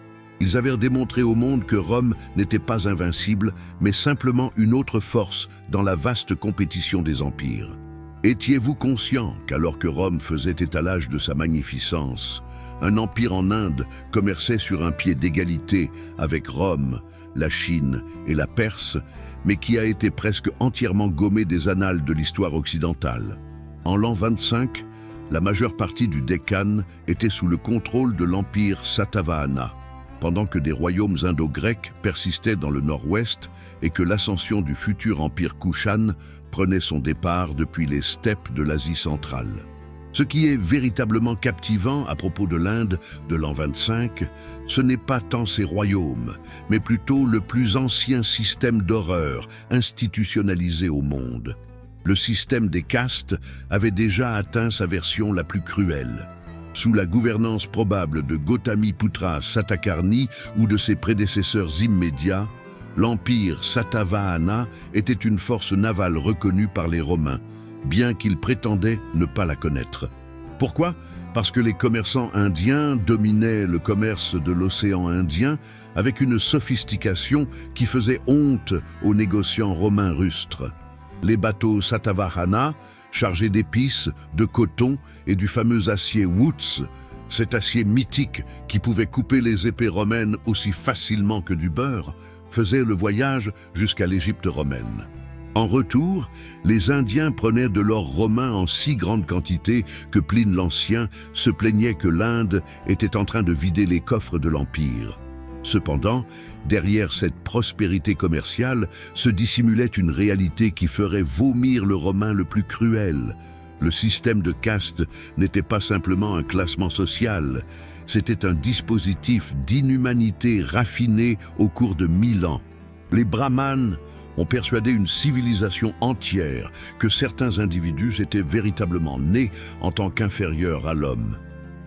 Ils avaient démontré au monde que Rome n'était pas invincible, mais simplement une autre force dans la vaste compétition des empires. Étiez-vous conscient qu'alors que Rome faisait étalage de sa magnificence, un empire en Inde commerçait sur un pied d'égalité avec Rome, la Chine et la Perse, mais qui a été presque entièrement gommé des annales de l'histoire occidentale? En l'an 25, la majeure partie du Décan était sous le contrôle de l'empire Satavahana, pendant que des royaumes indo-grecs persistaient dans le nord-ouest et que l'ascension du futur empire Kushan prenait son départ depuis les steppes de l'Asie centrale. Ce qui est véritablement captivant à propos de l'Inde de l'an 25, ce n'est pas tant ses royaumes, mais plutôt le plus ancien système d'horreur institutionnalisé au monde. Le système des castes avait déjà atteint sa version la plus cruelle. Sous la gouvernance probable de Gautamiputra Satakarni ou de ses prédécesseurs immédiats, l'empire Satavahana était une force navale reconnue par les Romains, bien qu'ils prétendaient ne pas la connaître. Pourquoi? Parce que les commerçants indiens dominaient le commerce de l'océan Indien avec une sophistication qui faisait honte aux négociants romains rustres. Les bateaux Satavahana, chargés d'épices, de coton et du fameux acier Woods, cet acier mythique qui pouvait couper les épées romaines aussi facilement que du beurre, faisaient le voyage jusqu'à l'Égypte romaine. En retour, les Indiens prenaient de l'or romain en si grande quantité que Pline l'Ancien se plaignait que l'Inde était en train de vider les coffres de l'Empire. Cependant, derrière cette prospérité commerciale se dissimulait une réalité qui ferait vomir le Romain le plus cruel. Le système de caste n'était pas simplement un classement social, c'était un dispositif d'inhumanité raffiné au cours de 1000 ans. Les brahmanes ont persuadé une civilisation entière que certains individus étaient véritablement nés en tant qu'inférieurs à l'homme.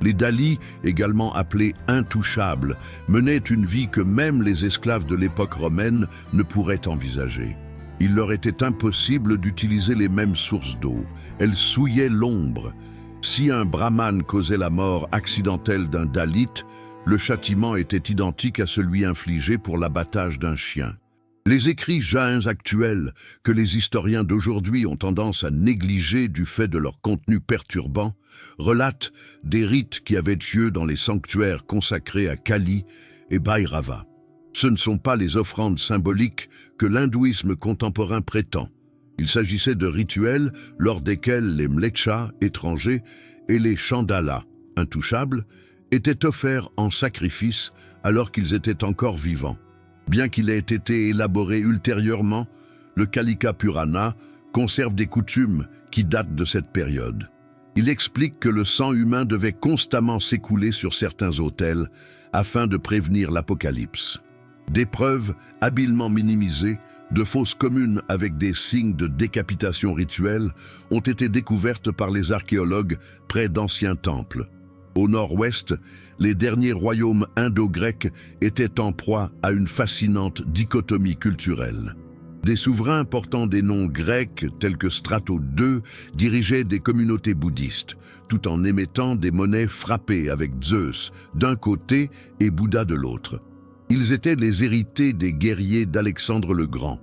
Les Dalis, également appelés intouchables, menaient une vie que même les esclaves de l'époque romaine ne pourraient envisager. Il leur était impossible d'utiliser les mêmes sources d'eau. Elles souillaient l'ombre. Si un brahmane causait la mort accidentelle d'un Dalit, le châtiment était identique à celui infligé pour l'abattage d'un chien. Les écrits jains actuels, que les historiens d'aujourd'hui ont tendance à négliger du fait de leur contenu perturbant, relatent des rites qui avaient lieu dans les sanctuaires consacrés à Kali et Bhairava. Ce ne sont pas les offrandes symboliques que l'hindouisme contemporain prétend. Il s'agissait de rituels lors desquels les mlechas, étrangers, et les chandalas, intouchables, étaient offerts en sacrifice alors qu'ils étaient encore vivants. Bien qu'il ait été élaboré ultérieurement, le Kalika Purana conserve des coutumes qui datent de cette période. Il explique que le sang humain devait constamment s'écouler sur certains autels afin de prévenir l'apocalypse. Des preuves habilement minimisées, de fosses communes avec des signes de décapitation rituelle ont été découvertes par les archéologues près d'anciens temples. Au nord-ouest, les derniers royaumes indo-grecs étaient en proie à une fascinante dichotomie culturelle. Des souverains portant des noms grecs tels que Strato II dirigeaient des communautés bouddhistes, tout en émettant des monnaies frappées avec Zeus d'un côté et Bouddha de l'autre. Ils étaient les héritiers des guerriers d'Alexandre le Grand.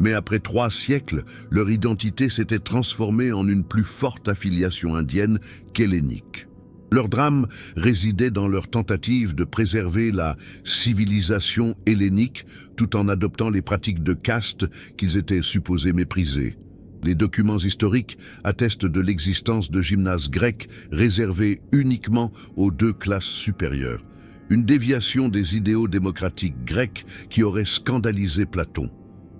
Mais après 3 siècles, leur identité s'était transformée en une plus forte affiliation indienne qu'hellénique. Leur drame résidait dans leur tentative de préserver la civilisation hellénique tout en adoptant les pratiques de caste qu'ils étaient supposés mépriser. Les documents historiques attestent de l'existence de gymnases grecs réservés uniquement aux 2 classes supérieures, une déviation des idéaux démocratiques grecs qui aurait scandalisé Platon.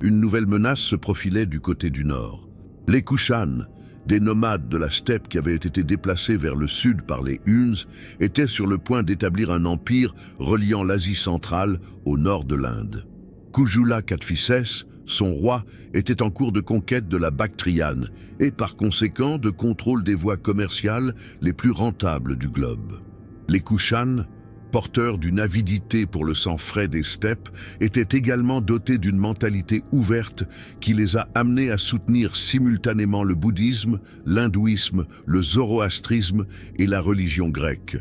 Une nouvelle menace se profilait du côté du nord. Les Kushan, des nomades de la steppe qui avaient été déplacés vers le sud par les Huns, étaient sur le point d'établir un empire reliant l'Asie centrale au nord de l'Inde. Kujula Kadphises, son roi, était en cours de conquête de la Bactriane et par conséquent de contrôle des voies commerciales les plus rentables du globe. Les Kushan, porteurs d'une avidité pour le sang frais des steppes, étaient également dotés d'une mentalité ouverte qui les a amenés à soutenir simultanément le bouddhisme, l'hindouisme, le zoroastrisme et la religion grecque.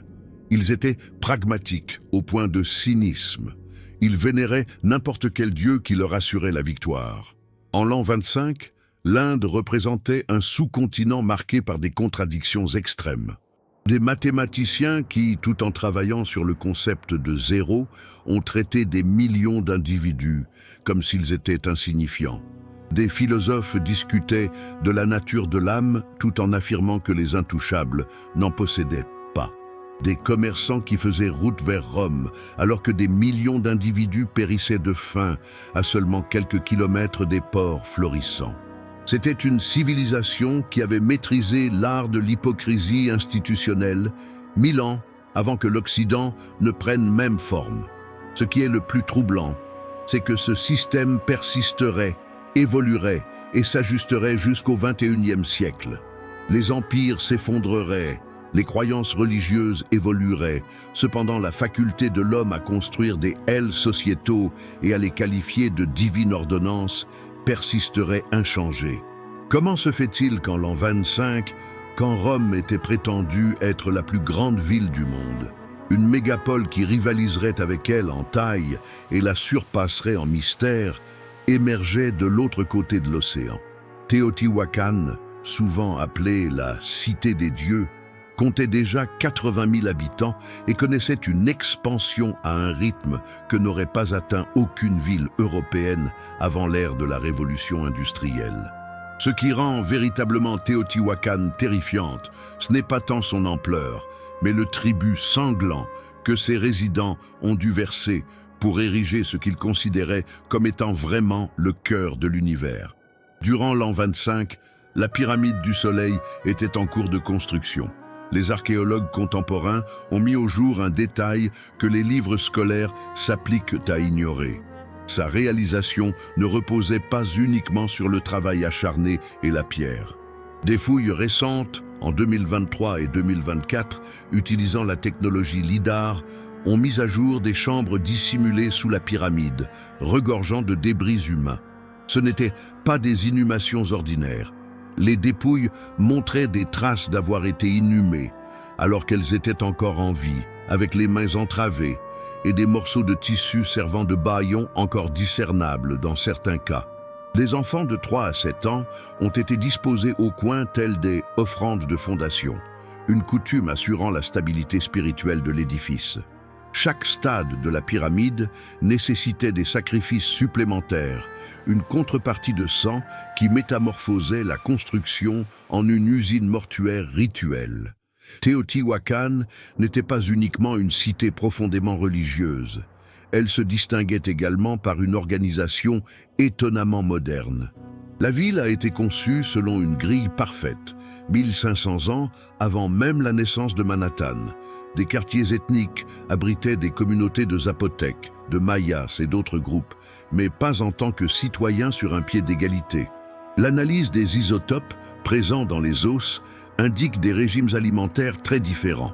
Ils étaient pragmatiques au point de cynisme. Ils vénéraient n'importe quel dieu qui leur assurait la victoire. En l'an 25, l'Inde représentait un sous-continent marqué par des contradictions extrêmes. Des mathématiciens qui, tout en travaillant sur le concept de zéro, ont traité des millions d'individus comme s'ils étaient insignifiants. Des philosophes discutaient de la nature de l'âme tout en affirmant que les intouchables n'en possédaient pas. Des commerçants qui faisaient route vers Rome alors que des millions d'individus périssaient de faim à seulement quelques kilomètres des ports florissants. C'était une civilisation qui avait maîtrisé l'art de l'hypocrisie institutionnelle 1000 ans avant que l'Occident ne prenne même forme. Ce qui est le plus troublant, c'est que ce système persisterait, évoluerait et s'ajusterait jusqu'au XXIe siècle. Les empires s'effondreraient, les croyances religieuses évolueraient, cependant la faculté de l'homme à construire des ailes sociétaux et à les qualifier de divine ordonnance persisterait inchangée. Comment se fait-il qu'en l'an 25, quand Rome était prétendue être la plus grande ville du monde, une mégapole qui rivaliserait avec elle en taille et la surpasserait en mystère, émergeait de l'autre côté de l'océan? Téotihuacan, souvent appelée la Cité des Dieux, comptait déjà 80 000 habitants et connaissait une expansion à un rythme que n'aurait pas atteint aucune ville européenne avant l'ère de la révolution industrielle. Ce qui rend véritablement Téotihuacan terrifiante, ce n'est pas tant son ampleur, mais le tribut sanglant que ses résidents ont dû verser pour ériger ce qu'ils considéraient comme étant vraiment le cœur de l'univers. Durant l'an 25, la pyramide du Soleil était en cours de construction. Les archéologues contemporains ont mis au jour un détail que les livres scolaires s'appliquent à ignorer. Sa réalisation ne reposait pas uniquement sur le travail acharné et la pierre. Des fouilles récentes, en 2023 et 2024, utilisant la technologie LIDAR, ont mis à jour des chambres dissimulées sous la pyramide, regorgeant de débris humains. Ce n'étaient pas des inhumations ordinaires. Les dépouilles montraient des traces d'avoir été inhumées, alors qu'elles étaient encore en vie, avec les mains entravées, et des morceaux de tissu servant de bâillons encore discernables dans certains cas. Des enfants de 3 à 7 ans ont été disposés au coin tels des offrandes de fondation, une coutume assurant la stabilité spirituelle de l'édifice. Chaque stade de la pyramide nécessitait des sacrifices supplémentaires, une contrepartie de sang qui métamorphosait la construction en une usine mortuaire rituelle. Téotihuacan n'était pas uniquement une cité profondément religieuse. Elle se distinguait également par une organisation étonnamment moderne. La ville a été conçue selon une grille parfaite, 1500 ans avant même la naissance de Manhattan. Des quartiers ethniques abritaient des communautés de Zapotèques, de Mayas et d'autres groupes, mais pas en tant que citoyens sur un pied d'égalité. L'analyse des isotopes présents dans les os indique des régimes alimentaires très différents.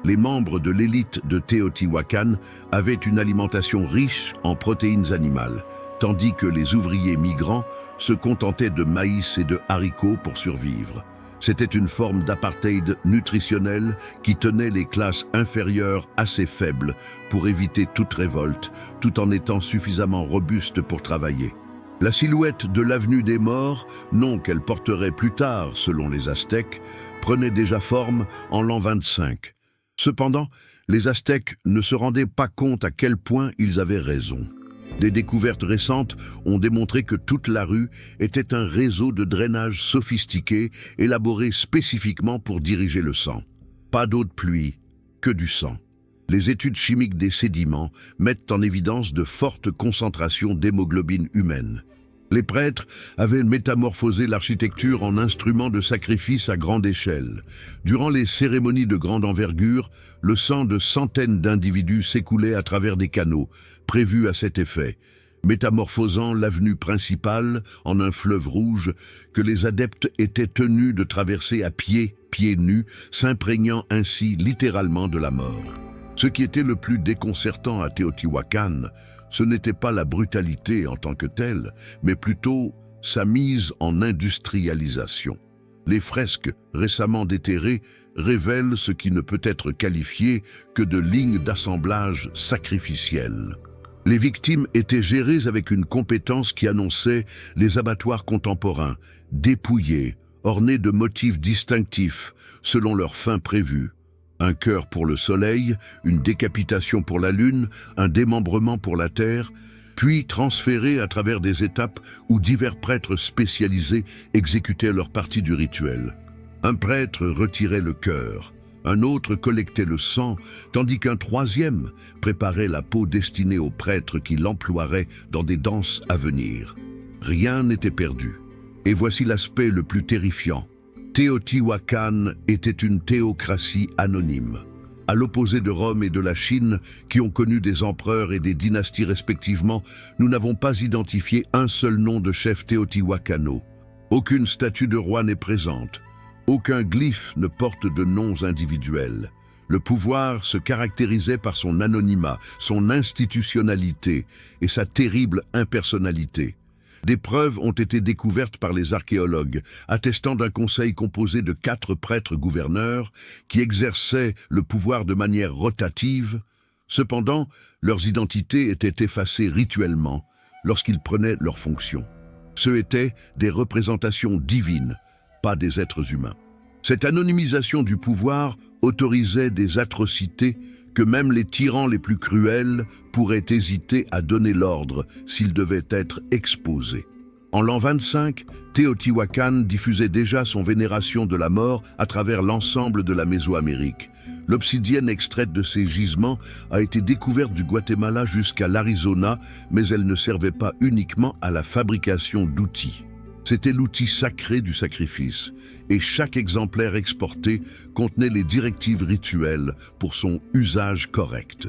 Les membres de l'élite de Téotihuacan avaient une alimentation riche en protéines animales, tandis que les ouvriers migrants se contentaient de maïs et de haricots pour survivre. C'était une forme d'apartheid nutritionnel qui tenait les classes inférieures assez faibles pour éviter toute révolte, tout en étant suffisamment robustes pour travailler. La silhouette de l'avenue des Morts, nom qu'elle porterait plus tard selon les Aztèques, prenait déjà forme en l'an 25. Cependant, les Aztèques ne se rendaient pas compte à quel point ils avaient raison. Des découvertes récentes ont démontré que toute la rue était un réseau de drainage sophistiqué, élaboré spécifiquement pour diriger le sang. Pas d'eau de pluie, que du sang. Les études chimiques des sédiments mettent en évidence de fortes concentrations d'hémoglobine humaine. Les prêtres avaient métamorphosé l'architecture en instrument de sacrifice à grande échelle. Durant les cérémonies de grande envergure, le sang de centaines d'individus s'écoulait à travers des canaux, prévus à cet effet, métamorphosant l'avenue principale en un fleuve rouge que les adeptes étaient tenus de traverser à pieds nus, s'imprégnant ainsi littéralement de la mort. Ce qui était le plus déconcertant à Téotihuacan, ce n'était pas la brutalité en tant que telle, mais plutôt sa mise en industrialisation. Les fresques récemment déterrées révèlent ce qui ne peut être qualifié que de lignes d'assemblage sacrificielles. Les victimes étaient gérées avec une compétence qui annonçait les abattoirs contemporains, dépouillés, ornés de motifs distinctifs selon leur fin prévue. Un cœur pour le soleil, une décapitation pour la lune, un démembrement pour la terre, puis transférés à travers des étapes où divers prêtres spécialisés exécutaient leur partie du rituel. Un prêtre retirait le cœur, un autre collectait le sang, tandis qu'un troisième préparait la peau destinée aux prêtres qui l'emploieraient dans des danses à venir. Rien n'était perdu. Et voici l'aspect le plus terrifiant. Teotihuacan était une théocratie anonyme. À l'opposé de Rome et de la Chine, qui ont connu des empereurs et des dynasties respectivement, nous n'avons pas identifié un seul nom de chef téotihuacano. Aucune statue de roi n'est présente. Aucun glyphe ne porte de noms individuels. Le pouvoir se caractérisait par son anonymat, son institutionnalité et sa terrible impersonnalité. Des preuves ont été découvertes par les archéologues, attestant d'un conseil composé de 4 prêtres-gouverneurs qui exerçaient le pouvoir de manière rotative. Cependant, leurs identités étaient effacées rituellement lorsqu'ils prenaient leurs fonctions. Ce étaient des représentations divines, pas des êtres humains. Cette anonymisation du pouvoir autorisait des atrocités que même les tyrans les plus cruels pourraient hésiter à donner l'ordre s'ils devaient être exposés. En l'an 25, Teotihuacan diffusait déjà son vénération de la mort à travers l'ensemble de la Mésoamérique. L'obsidienne extraite de ces gisements a été découverte du Guatemala jusqu'à l'Arizona, mais elle ne servait pas uniquement à la fabrication d'outils. C'était l'outil sacré du sacrifice, et chaque exemplaire exporté contenait les directives rituelles pour son usage correct.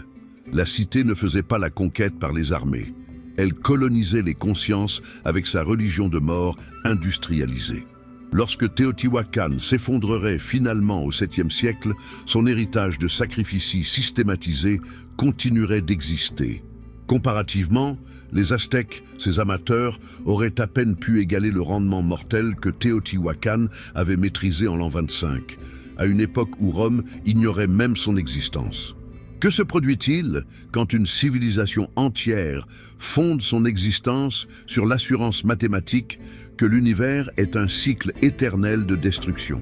La cité ne faisait pas la conquête par les armées. Elle colonisait les consciences avec sa religion de mort industrialisée. Lorsque Teotihuacan s'effondrerait finalement au 7e siècle, son héritage de sacrifices systématisés continuerait d'exister. Comparativement, les Aztèques, ces amateurs, auraient à peine pu égaler le rendement mortel que Teotihuacan avait maîtrisé en l'an 25, à une époque où Rome ignorait même son existence. Que se produit-il quand une civilisation entière fonde son existence sur l'assurance mathématique que l'univers est un cycle éternel de destruction?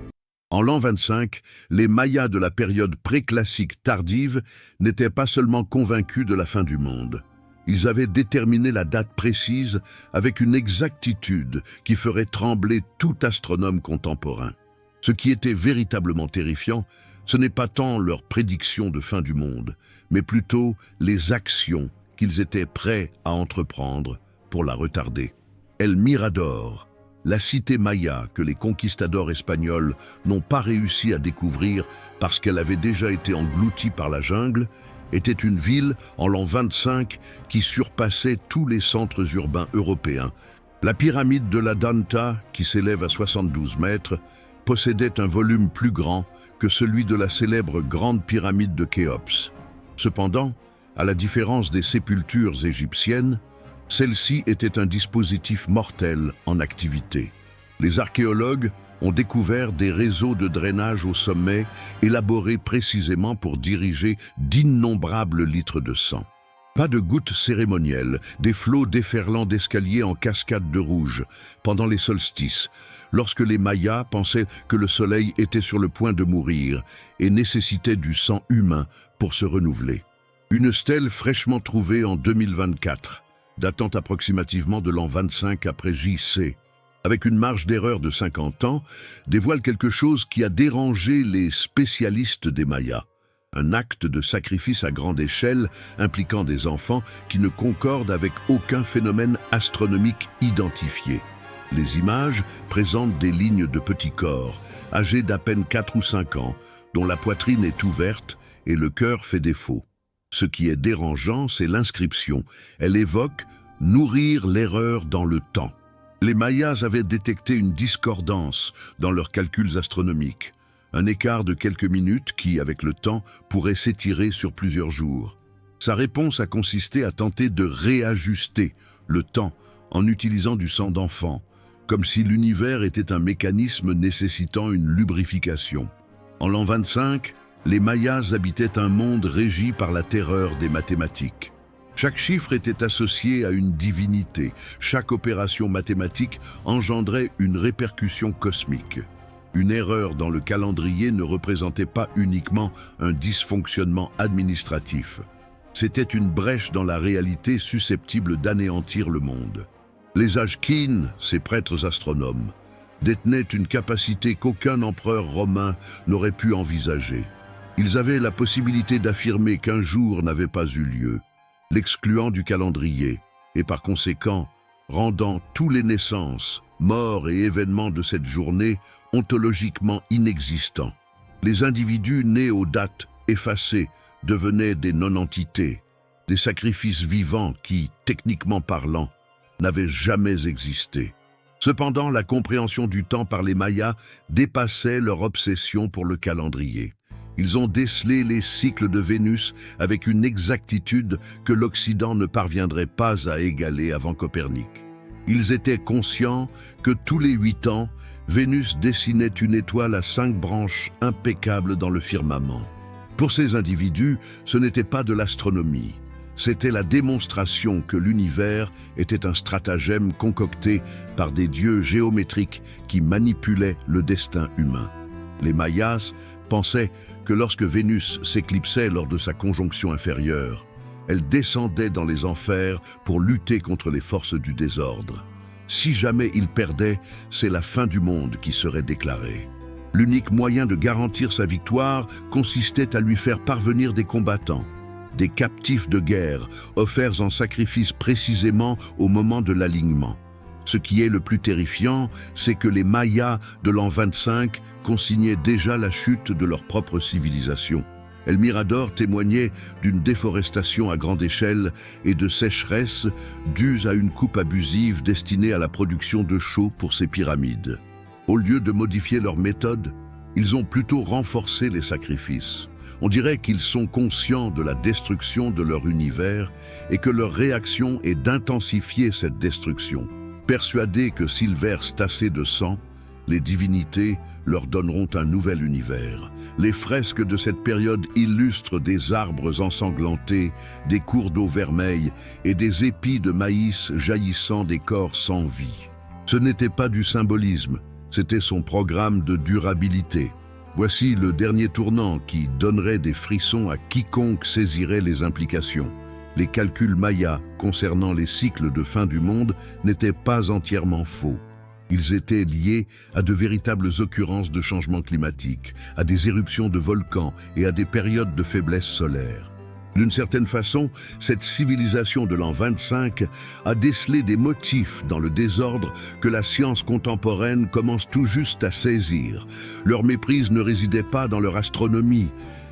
En l'an 25, les Mayas de la période préclassique tardive n'étaient pas seulement convaincus de la fin du monde. Ils avaient déterminé la date précise avec une exactitude qui ferait trembler tout astronome contemporain. Ce qui était véritablement terrifiant, ce n'est pas tant leur prédiction de fin du monde, mais plutôt les actions qu'ils étaient prêts à entreprendre pour la retarder. El Mirador, la cité maya que les conquistadors espagnols n'ont pas réussi à découvrir parce qu'elle avait déjà été engloutie par la jungle, était une ville en l'an 25 qui surpassait tous les centres urbains européens. La pyramide de la Danta, qui s'élève à 72 mètres, possédait un volume plus grand que celui de la célèbre grande pyramide de Khéops. Cependant, à la différence des sépultures égyptiennes, celle-ci était un dispositif mortel en activité. Les archéologues ont découvert des réseaux de drainage au sommet élaborés précisément pour diriger d'innombrables litres de sang. Pas de gouttes cérémonielles, des flots déferlant d'escaliers en cascade de rouge pendant les solstices, lorsque les Mayas pensaient que le soleil était sur le point de mourir et nécessitait du sang humain pour se renouveler. Une stèle fraîchement trouvée en 2024, datant approximativement de l'an 25 après JC, avec une marge d'erreur de 50 ans, dévoile quelque chose qui a dérangé les spécialistes des Mayas. Un acte de sacrifice à grande échelle impliquant des enfants qui ne concorde avec aucun phénomène astronomique identifié. Les images présentent des lignes de petits corps, âgés d'à peine 4 ou 5 ans, dont la poitrine est ouverte et le cœur fait défaut. Ce qui est dérangeant, c'est l'inscription. Elle évoque « nourrir l'erreur dans le temps ». Les Mayas avaient détecté une discordance dans leurs calculs astronomiques, un écart de quelques minutes qui, avec le temps, pourrait s'étirer sur plusieurs jours. Sa réponse a consisté à tenter de réajuster le temps en utilisant du sang d'enfant, comme si l'univers était un mécanisme nécessitant une lubrification. En l'an 25, les Mayas habitaient un monde régi par la terreur des mathématiques. Chaque chiffre était associé à une divinité. Chaque opération mathématique engendrait une répercussion cosmique. Une erreur dans le calendrier ne représentait pas uniquement un dysfonctionnement administratif. C'était une brèche dans la réalité susceptible d'anéantir le monde. Les Ajkins, ces prêtres astronomes, détenaient une capacité qu'aucun empereur romain n'aurait pu envisager. Ils avaient la possibilité d'affirmer qu'un jour n'avait pas eu lieu, l'excluant du calendrier, et par conséquent, rendant tous les naissances, morts et événements de cette journée ontologiquement inexistants. Les individus nés aux dates effacées devenaient des non-entités, des sacrifices vivants qui, techniquement parlant, n'avaient jamais existé. Cependant, la compréhension du temps par les Mayas dépassait leur obsession pour le calendrier. Ils ont décelé les cycles de Vénus avec une exactitude que l'Occident ne parviendrait pas à égaler avant Copernic. Ils étaient conscients que tous les 8 ans, Vénus dessinait une étoile à 5 branches impeccables dans le firmament. Pour ces individus, ce n'était pas de l'astronomie. C'était la démonstration que l'univers était un stratagème concocté par des dieux géométriques qui manipulaient le destin humain. Les Mayas pensaient que lorsque Vénus s'éclipsait lors de sa conjonction inférieure, elle descendait dans les enfers pour lutter contre les forces du désordre. Si jamais il perdait, c'est la fin du monde qui serait déclarée. L'unique moyen de garantir sa victoire consistait à lui faire parvenir des combattants, des captifs de guerre offerts en sacrifice précisément au moment de l'alignement. Ce qui est le plus terrifiant, c'est que les Mayas de l'an 25 consignaient déjà la chute de leur propre civilisation. El Mirador témoignait d'une déforestation à grande échelle et de sécheresse dues à une coupe abusive destinée à la production de chaux pour ces pyramides. Au lieu de modifier leur méthode, ils ont plutôt renforcé les sacrifices. On dirait qu'ils sont conscients de la destruction de leur univers et que leur réaction est d'intensifier cette destruction. Persuadés que s'ils versent assez de sang, les divinités leur donneront un nouvel univers. Les fresques de cette période illustrent des arbres ensanglantés, des cours d'eau vermeils et des épis de maïs jaillissant des corps sans vie. Ce n'était pas du symbolisme, c'était son programme de durabilité. Voici le dernier tournant qui donnerait des frissons à quiconque saisirait les implications. Les calculs mayas concernant les cycles de fin du monde n'étaient pas entièrement faux. Ils étaient liés à de véritables occurrences de changements climatiques, à des éruptions de volcans et à des périodes de faiblesse solaire. D'une certaine façon, cette civilisation de l'an 25 a décelé des motifs dans le désordre que la science contemporaine commence tout juste à saisir. Leur méprise ne résidait pas dans leur astronomie,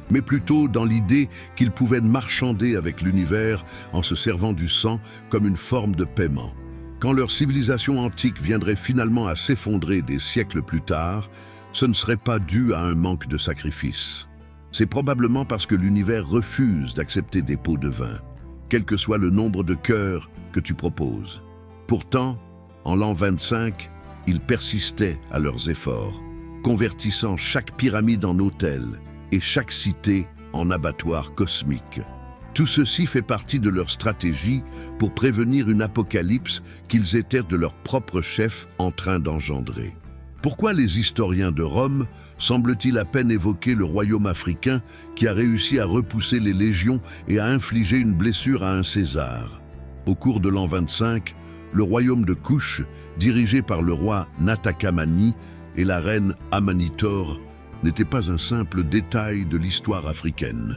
mais plutôt dans l'idée qu'ils pouvaient marchander avec l'univers en se servant du sang comme une forme de paiement. Quand leur civilisation antique viendrait finalement à s'effondrer des siècles plus tard, ce ne serait pas dû à un manque de sacrifice. C'est probablement parce que l'univers refuse d'accepter des pots de vin, quel que soit le nombre de cœurs que tu proposes. Pourtant, en l'an 25, ils persistaient à leurs efforts, convertissant chaque pyramide en autel et chaque cité en abattoir cosmique. Tout ceci fait partie de leur stratégie pour prévenir une apocalypse qu'ils étaient de leur propre chef en train d'engendrer. Pourquoi les historiens de Rome semblent-ils à peine évoquer le royaume africain qui a réussi à repousser les légions et à infliger une blessure à un César? Au cours de l'an 25, le royaume de Kush, dirigé par le roi Natakamani et la reine Amanitor, n'était pas un simple détail de l'histoire africaine.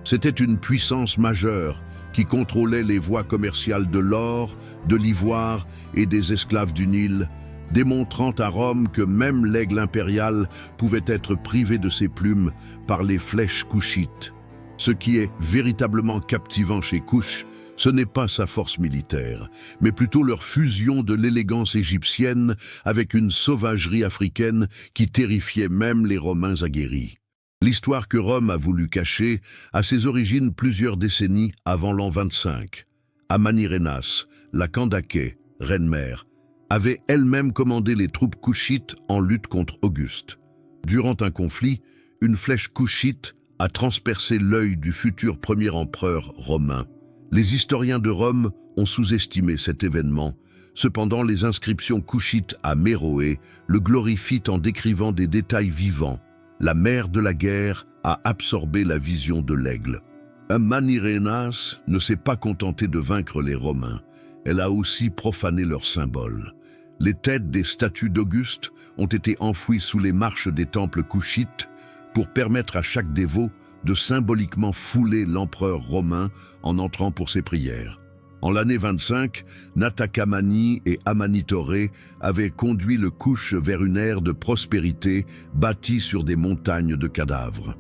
C'était une puissance majeure qui contrôlait les voies commerciales de l'or, de l'ivoire et des esclaves du Nil, démontrant à Rome que même l'aigle impérial pouvait être privé de ses plumes par les flèches couchites. Ce qui est véritablement captivant chez Kush, ce n'est pas sa force militaire, mais plutôt leur fusion de l'élégance égyptienne avec une sauvagerie africaine qui terrifiait même les Romains aguerris. L'histoire que Rome a voulu cacher a ses origines plusieurs décennies avant l'an 25. Amanirénas, la Candaké, reine-mère, avait elle-même commandé les troupes couchites en lutte contre Auguste. Durant un conflit, une flèche couchite a transpercé l'œil du futur premier empereur romain. Les historiens de Rome ont sous-estimé cet événement. Cependant, les inscriptions couchites à Méroé le glorifient en décrivant des détails vivants. La mère de la guerre a absorbé la vision de l'aigle. Amanirénas ne s'est pas contentée de vaincre les Romains. Elle a aussi profané leurs symboles. Les têtes des statues d'Auguste ont été enfouies sous les marches des temples couchites pour permettre à chaque dévot de symboliquement fouler l'empereur romain en entrant pour ses prières. En l'année 25, Natakamani et Amanitore avaient conduit le Kush vers une ère de prospérité bâtie sur des montagnes de cadavres.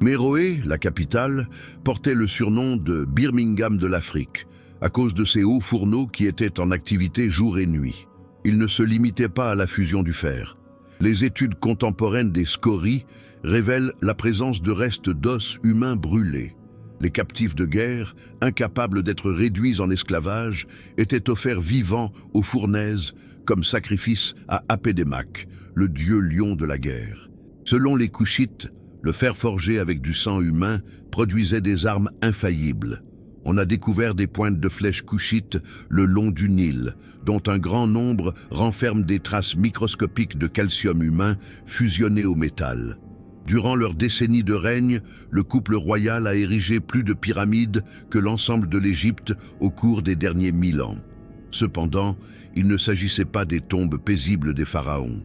Méroé, la capitale, portait le surnom de Birmingham de l'Afrique, à cause de ses hauts fourneaux qui étaient en activité jour et nuit. Ils ne se limitaient pas à la fusion du fer. Les études contemporaines des scories révèlent la présence de restes d'os humains brûlés. Les captifs de guerre, incapables d'être réduits en esclavage, étaient offerts vivants aux fournaises comme sacrifice à Apédémaque, le dieu lion de la guerre. Selon les Kushites, le fer forgé avec du sang humain produisait des armes infaillibles. On a découvert des pointes de flèches kushites le long du Nil, dont un grand nombre renferment des traces microscopiques de calcium humain fusionné au métal. Durant leur décennie de règne, le couple royal a érigé plus de pyramides que l'ensemble de l'Égypte au cours des derniers 1000 ans. Cependant, il ne s'agissait pas des tombes paisibles des pharaons.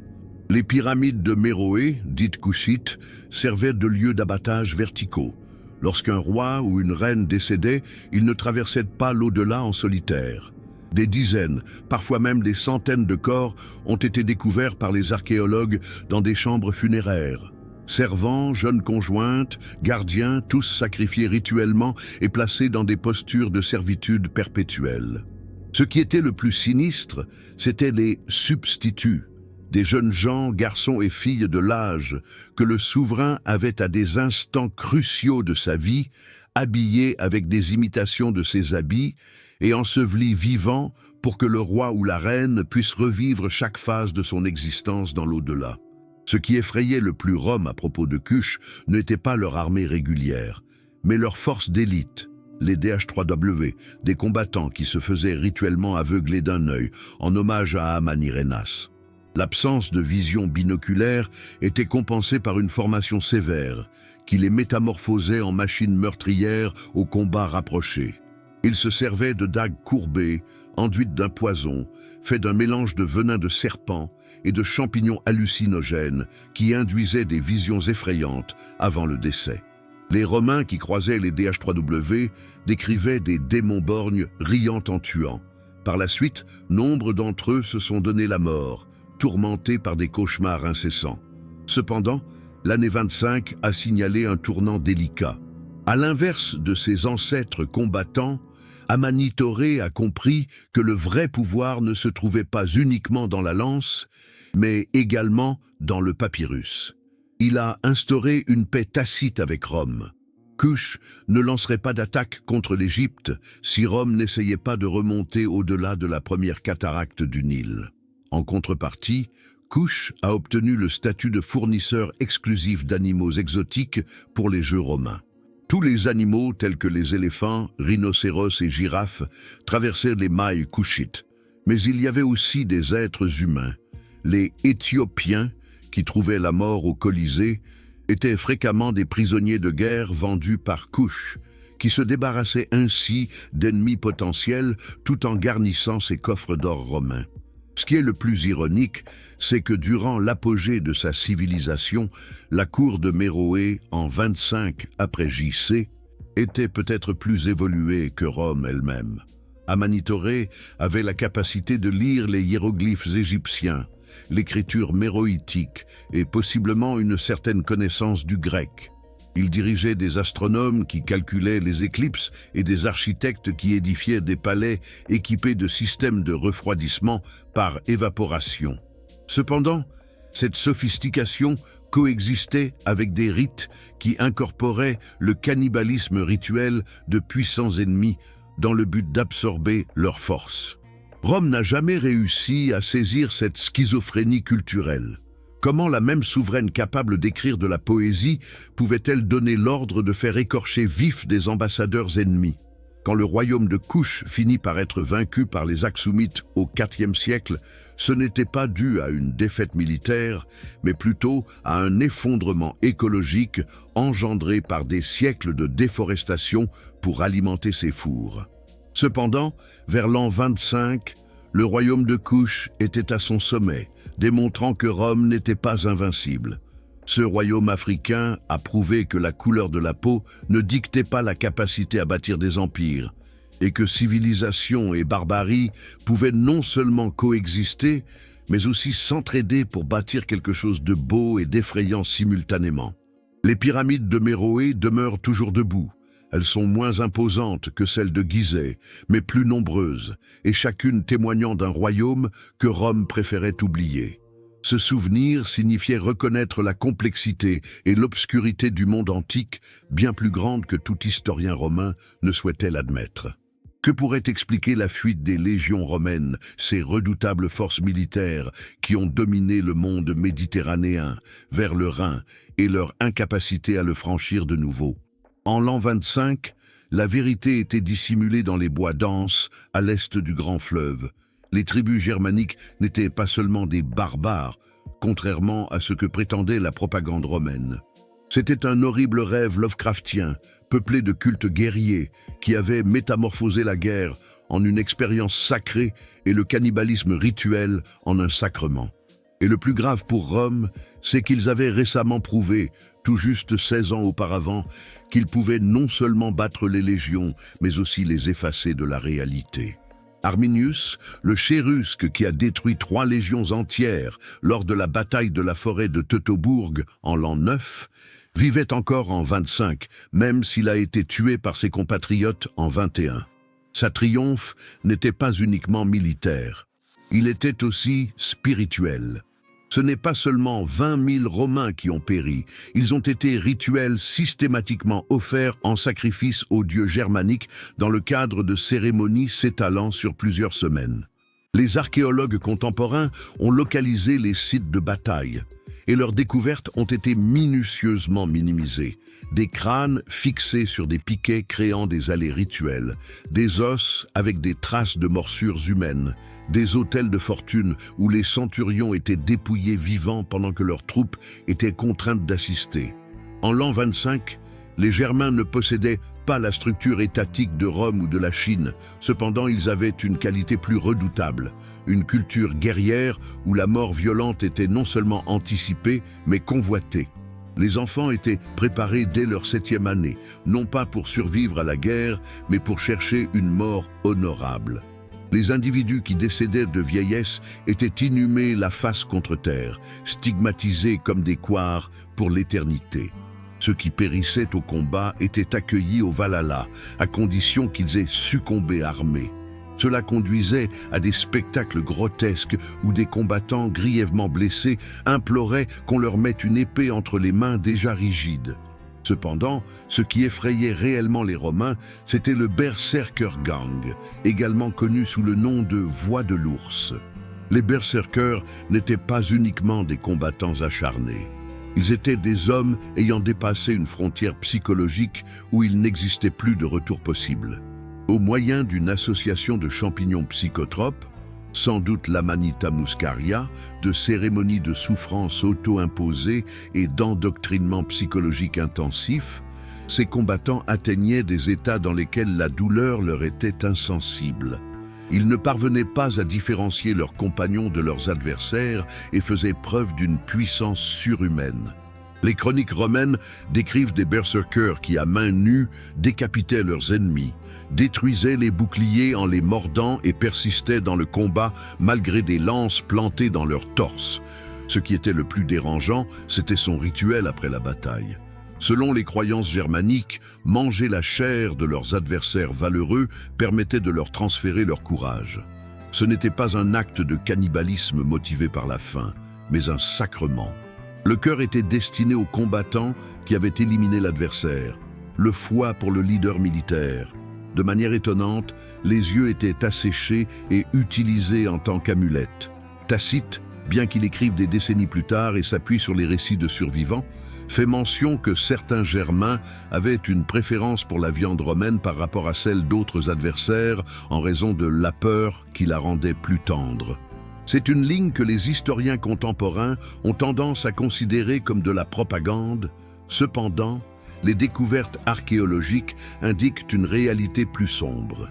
Les pyramides de Méroé, dites kushites, servaient de lieux d'abattage verticaux. Lorsqu'un roi ou une reine décédait, ils ne traversaient pas l'au-delà en solitaire. Des dizaines, parfois même des centaines de corps ont été découverts par les archéologues dans des chambres funéraires. Servants, jeunes conjointes, gardiens, tous sacrifiés rituellement et placés dans des postures de servitude perpétuelle. Ce qui était le plus sinistre, c'étaient les substituts, des jeunes gens, garçons et filles de l'âge que le souverain avait à des instants cruciaux de sa vie, habillés avec des imitations de ses habits et ensevelis vivants pour que le roi ou la reine puisse revivre chaque phase de son existence dans l'au-delà. Ce qui effrayait le plus Rome à propos de Kush n'était pas leur armée régulière, mais leur force d'élite, les DH3W, des combattants qui se faisaient rituellement aveugler d'un œil, en hommage à Amanirenas. L'absence de vision binoculaire était compensée par une formation sévère, qui les métamorphosait en machines meurtrières au combat rapproché. Ils se servaient de dagues courbées, enduites d'un poison, fait d'un mélange de venin de serpent et de champignons hallucinogènes qui induisaient des visions effrayantes avant le décès. Les Romains qui croisaient les DH3W décrivaient des démons borgnes riant en tuant. Par la suite, nombre d'entre eux se sont donné la mort, tourmentés par des cauchemars incessants. Cependant, l'année 25 a signalé un tournant délicat. À l'inverse de ses ancêtres combattants, Amanitore a compris que le vrai pouvoir ne se trouvait pas uniquement dans la lance, mais également dans le papyrus. Il a instauré une paix tacite avec Rome. Kush ne lancerait pas d'attaque contre l'Égypte si Rome n'essayait pas de remonter au-delà de la première cataracte du Nil. En contrepartie, Kush a obtenu le statut de fournisseur exclusif d'animaux exotiques pour les jeux romains. Tous les animaux tels que les éléphants, rhinocéros et girafes traversaient les mailles kushites. Mais il y avait aussi des êtres humains. Les Éthiopiens, qui trouvaient la mort au Colisée, étaient fréquemment des prisonniers de guerre vendus par Kush, qui se débarrassaient ainsi d'ennemis potentiels tout en garnissant ses coffres d'or romains. Ce qui est le plus ironique, c'est que durant l'apogée de sa civilisation, la cour de Méroé, en 25 après JC, était peut-être plus évoluée que Rome elle-même. Amanitore avait la capacité de lire les hiéroglyphes égyptiens, l'écriture méroïtique et possiblement une certaine connaissance du grec. Il dirigeait des astronomes qui calculaient les éclipses et des architectes qui édifiaient des palais équipés de systèmes de refroidissement par évaporation. Cependant, cette sophistication coexistait avec des rites qui incorporaient le cannibalisme rituel de puissants ennemis dans le but d'absorber leur force. Rome n'a jamais réussi à saisir cette schizophrénie culturelle. Comment la même souveraine capable d'écrire de la poésie pouvait-elle donner l'ordre de faire écorcher vifs des ambassadeurs ennemis? Quand le royaume de Kush finit par être vaincu par les Aksumites au IVe siècle, ce n'était pas dû à une défaite militaire, mais plutôt à un effondrement écologique engendré par des siècles de déforestation pour alimenter ses fours. Cependant, vers l'an 25, le royaume de Kush était à son sommet, démontrant que Rome n'était pas invincible. Ce royaume africain a prouvé que la couleur de la peau ne dictait pas la capacité à bâtir des empires. et que civilisation et barbarie pouvaient non seulement coexister, mais aussi s'entraider pour bâtir quelque chose de beau et d'effrayant simultanément. Les pyramides de Méroé demeurent toujours debout. Elles sont moins imposantes que celles de Gizeh, mais plus nombreuses, et chacune témoignant d'un royaume que Rome préférait oublier. Ce souvenir signifiait reconnaître la complexité et l'obscurité du monde antique, bien plus grande que tout historien romain ne souhaitait l'admettre. Que pourrait expliquer la fuite des légions romaines, ces redoutables forces militaires qui ont dominé le monde méditerranéen vers le Rhin et leur incapacité à le franchir de nouveau? En l'an 25, la vérité était dissimulée dans les bois denses à l'est du grand fleuve. Les tribus germaniques n'étaient pas seulement des barbares, contrairement à ce que prétendait la propagande romaine. C'était un horrible rêve lovecraftien, peuplé de cultes guerriers, qui avait métamorphosé la guerre en une expérience sacrée et le cannibalisme rituel en un sacrement. Et le plus grave pour Rome, c'est qu'ils avaient récemment prouvé, tout juste 16 ans auparavant, qu'ils pouvaient non seulement battre les légions, mais aussi les effacer de la réalité. Arminius, le chérusque qui a détruit 3 légions entières lors de la bataille de la forêt de Teutobourg en l'an 9, vivait encore en 25, même s'il a été tué par ses compatriotes en 21. Sa triomphe n'était pas uniquement militaire, il était aussi spirituel. Ce n'est pas seulement 20 000 Romains qui ont péri, ils ont été rituels systématiquement offerts en sacrifice aux dieux germaniques dans le cadre de cérémonies s'étalant sur plusieurs semaines. Les archéologues contemporains ont localisé les sites de bataille et leurs découvertes ont été minutieusement minimisées. Des crânes fixés sur des piquets créant des allées rituelles, des os avec des traces de morsures humaines, des autels de fortune où les centurions étaient dépouillés vivants pendant que leurs troupes étaient contraintes d'assister. En l'an 25, les Germains ne possédaient pas la structure étatique de Rome ou de la Chine, cependant ils avaient une qualité plus redoutable, une culture guerrière où la mort violente était non seulement anticipée, mais convoitée. Les enfants étaient préparés dès leur 7e année, non pas pour survivre à la guerre, mais pour chercher une mort honorable. Les individus qui décédaient de vieillesse étaient inhumés la face contre terre, stigmatisés comme des couards pour l'éternité. Ceux qui périssaient au combat étaient accueillis au Valhalla, à condition qu'ils aient succombé armés. Cela conduisait à des spectacles grotesques où des combattants grièvement blessés imploraient qu'on leur mette une épée entre les mains déjà rigides. Cependant, ce qui effrayait réellement les Romains, c'était le Berserker Gang, également connu sous le nom de Voix de l'ours. Les berserkers n'étaient pas uniquement des combattants acharnés. Ils étaient des hommes ayant dépassé une frontière psychologique où il n'existait plus de retour possible. Au moyen d'une association de champignons psychotropes, sans doute l'Amanita muscaria, de cérémonies de souffrance auto-imposées et d'endoctrinement psychologique intensif, ces combattants atteignaient des états dans lesquels la douleur leur était insensible. Ils ne parvenaient pas à différencier leurs compagnons de leurs adversaires et faisaient preuve d'une puissance surhumaine. Les chroniques romaines décrivent des berserkers qui, à main nue, décapitaient leurs ennemis, détruisaient les boucliers en les mordant et persistaient dans le combat malgré des lances plantées dans leur torse. Ce qui était le plus dérangeant, c'était son rituel après la bataille. Selon les croyances germaniques, manger la chair de leurs adversaires valeureux permettait de leur transférer leur courage. Ce n'était pas un acte de cannibalisme motivé par la faim, mais un sacrement. Le cœur était destiné aux combattants qui avaient éliminé l'adversaire, le foie pour le leader militaire. De manière étonnante, les yeux étaient asséchés et utilisés en tant qu'amulette. Tacite, bien qu'il écrive des décennies plus tard et s'appuie sur les récits de survivants, fait mention que certains Germains avaient une préférence pour la viande romaine par rapport à celle d'autres adversaires en raison de la peur qui la rendait plus tendre. C'est une ligne que les historiens contemporains ont tendance à considérer comme de la propagande. Cependant, les découvertes archéologiques indiquent une réalité plus sombre.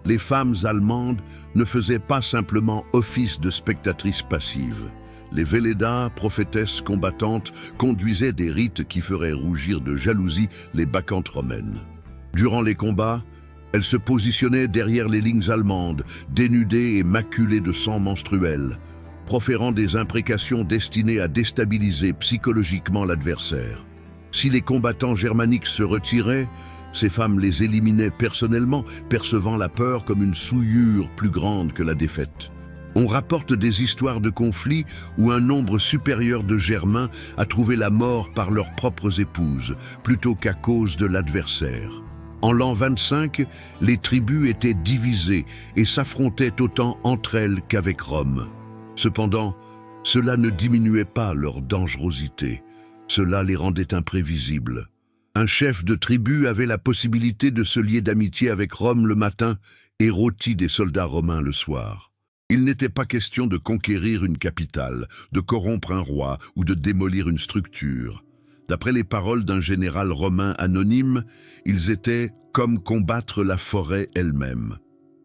Les femmes allemandes ne faisaient pas simplement office de spectatrices passives. Les Vélédas, prophétesses combattantes, conduisaient des rites qui feraient rougir de jalousie les bacchantes romaines. Durant les combats, Elles se positionnaient derrière les lignes allemandes, dénudées et maculées de sang menstruel, proférant des imprécations destinées à déstabiliser psychologiquement l'adversaire. Si les combattants germaniques se retiraient, ces femmes les éliminaient personnellement, percevant la peur comme une souillure plus grande que la défaite. On rapporte des histoires de conflits où un nombre supérieur de Germains a trouvé la mort par leurs propres épouses, plutôt qu'à cause de l'adversaire. En l'an 25, les tribus étaient divisées et s'affrontaient autant entre elles qu'avec Rome. Cependant, cela ne diminuait pas leur dangerosité. Cela les rendait imprévisibles. Un chef de tribu avait la possibilité de se lier d'amitié avec Rome le matin et rôti des soldats romains le soir. Il n'était pas question de conquérir une capitale, de corrompre un roi ou de démolir une structure. D'après les paroles d'un général romain anonyme, ils étaient comme combattre la forêt elle-même.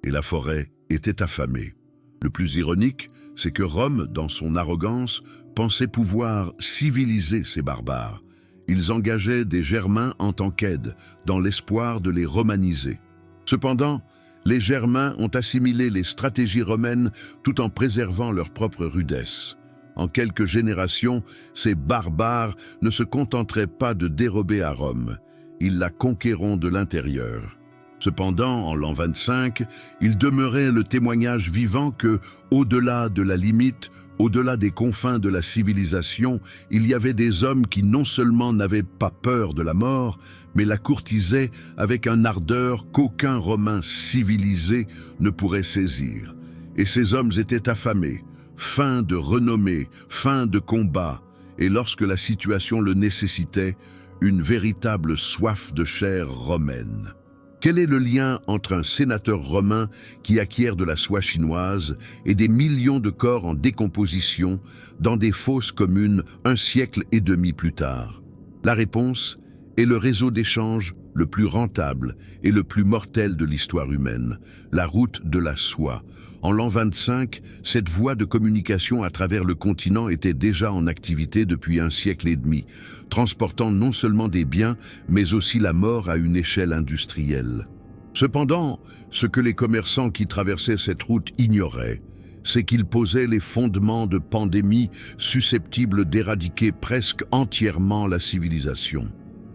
Et la forêt était affamée. Le plus ironique, c'est que Rome, dans son arrogance, pensait pouvoir civiliser ces barbares. Ils engageaient des Germains en tant qu'aide, dans l'espoir de les romaniser. Cependant, les Germains ont assimilé les stratégies romaines tout en préservant leur propre rudesse. En quelques générations, ces barbares ne se contenteraient pas de dérober à Rome. Ils la conquéreront de l'intérieur. Cependant, en l'an 25, il demeurait le témoignage vivant que, au-delà de la limite, au-delà des confins de la civilisation, il y avait des hommes qui non seulement n'avaient pas peur de la mort, mais la courtisaient avec une ardeur qu'aucun Romain civilisé ne pourrait saisir. Et ces hommes étaient affamés, fins de renommée, fins de combat, et lorsque la situation le nécessitait, une véritable soif de chair romaine. Quel est le lien entre un sénateur romain qui acquiert de la soie chinoise et des millions de corps en décomposition dans des fosses communes un siècle et demi plus tard? La réponse est le réseau d'échange le plus rentable et le plus mortel de l'histoire humaine, la route de la soie. En l'an 25, cette voie de communication à travers le continent était déjà en activité depuis un siècle et demi, transportant non seulement des biens, mais aussi la mort à une échelle industrielle. Cependant, ce que les commerçants qui traversaient cette route ignoraient, c'est qu'ils posaient les fondements de pandémies susceptibles d'éradiquer presque entièrement la civilisation.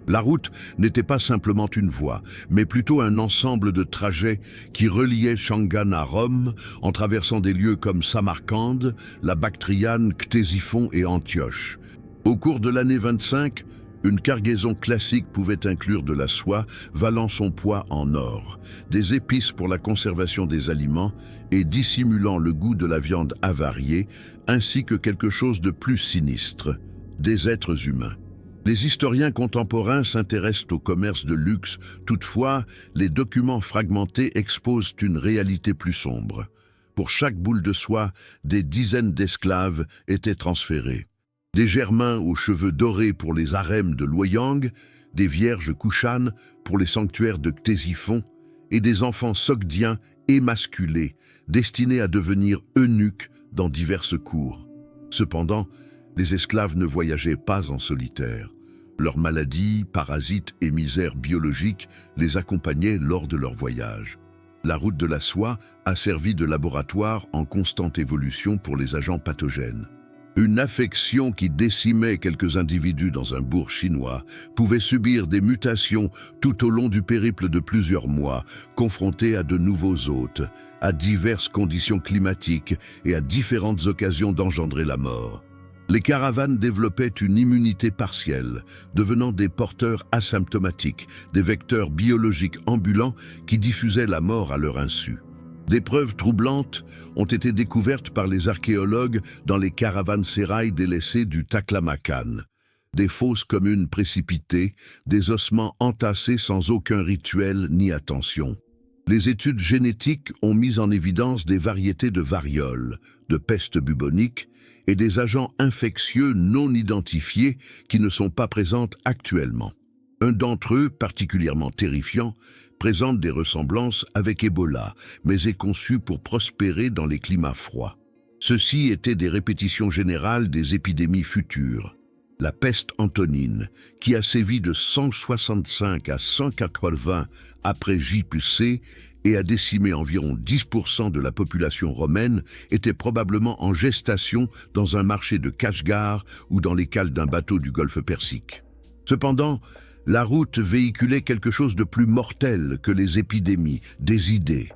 La route n'était pas simplement une voie, mais plutôt un ensemble de trajets qui reliaient Shangan à Rome, en traversant des lieux comme Samarcande, la Bactriane, Ctésiphon et Antioche. Au cours de l'année 25, une cargaison classique pouvait inclure de la soie valant son poids en or, des épices pour la conservation des aliments et dissimulant le goût de la viande avariée, ainsi que quelque chose de plus sinistre, des êtres humains. Les historiens contemporains s'intéressent au commerce de luxe, toutefois, les documents fragmentés exposent une réalité plus sombre. Pour chaque boule de soie, des dizaines d'esclaves étaient transférés. Des Germains aux cheveux dorés pour les harems de Luoyang, des vierges Kushan pour les sanctuaires de Ctésiphon, et des enfants sogdiens émasculés, destinés à devenir eunuques dans diverses cours. Cependant, les esclaves ne voyageaient pas en solitaire. Leurs maladies, parasites et misères biologiques les accompagnaient lors de leur voyage. La route de la soie a servi de laboratoire en constante évolution pour les agents pathogènes. Une affection qui décimait quelques individus dans un bourg chinois pouvait subir des mutations tout au long du périple de plusieurs mois, confrontés à de nouveaux hôtes, à diverses conditions climatiques et à différentes occasions d'engendrer la mort. Les caravanes développaient une immunité partielle, devenant des porteurs asymptomatiques, des vecteurs biologiques ambulants qui diffusaient la mort à leur insu. Des preuves troublantes ont été découvertes par les archéologues dans les caravansérails délaissés du Taklamakan. Des fosses communes précipitées, des ossements entassés sans aucun rituel ni attention. Les études génétiques ont mis en évidence des variétés de variole, de peste bubonique et des agents infectieux non identifiés qui ne sont pas présents actuellement. Un d'entre eux, particulièrement terrifiant, présente des ressemblances avec Ebola, mais est conçu pour prospérer dans les climats froids. Ceux-ci étaient des répétitions générales des épidémies futures. la peste antonine, qui a sévi de 165 à 180 après J+C et a décimé environ 10% de la population romaine, était probablement en gestation dans un marché de Kashgar ou dans les cales d'un bateau du golfe Persique. Cependant, la route véhiculait quelque chose de plus mortel que les épidémies, des idées.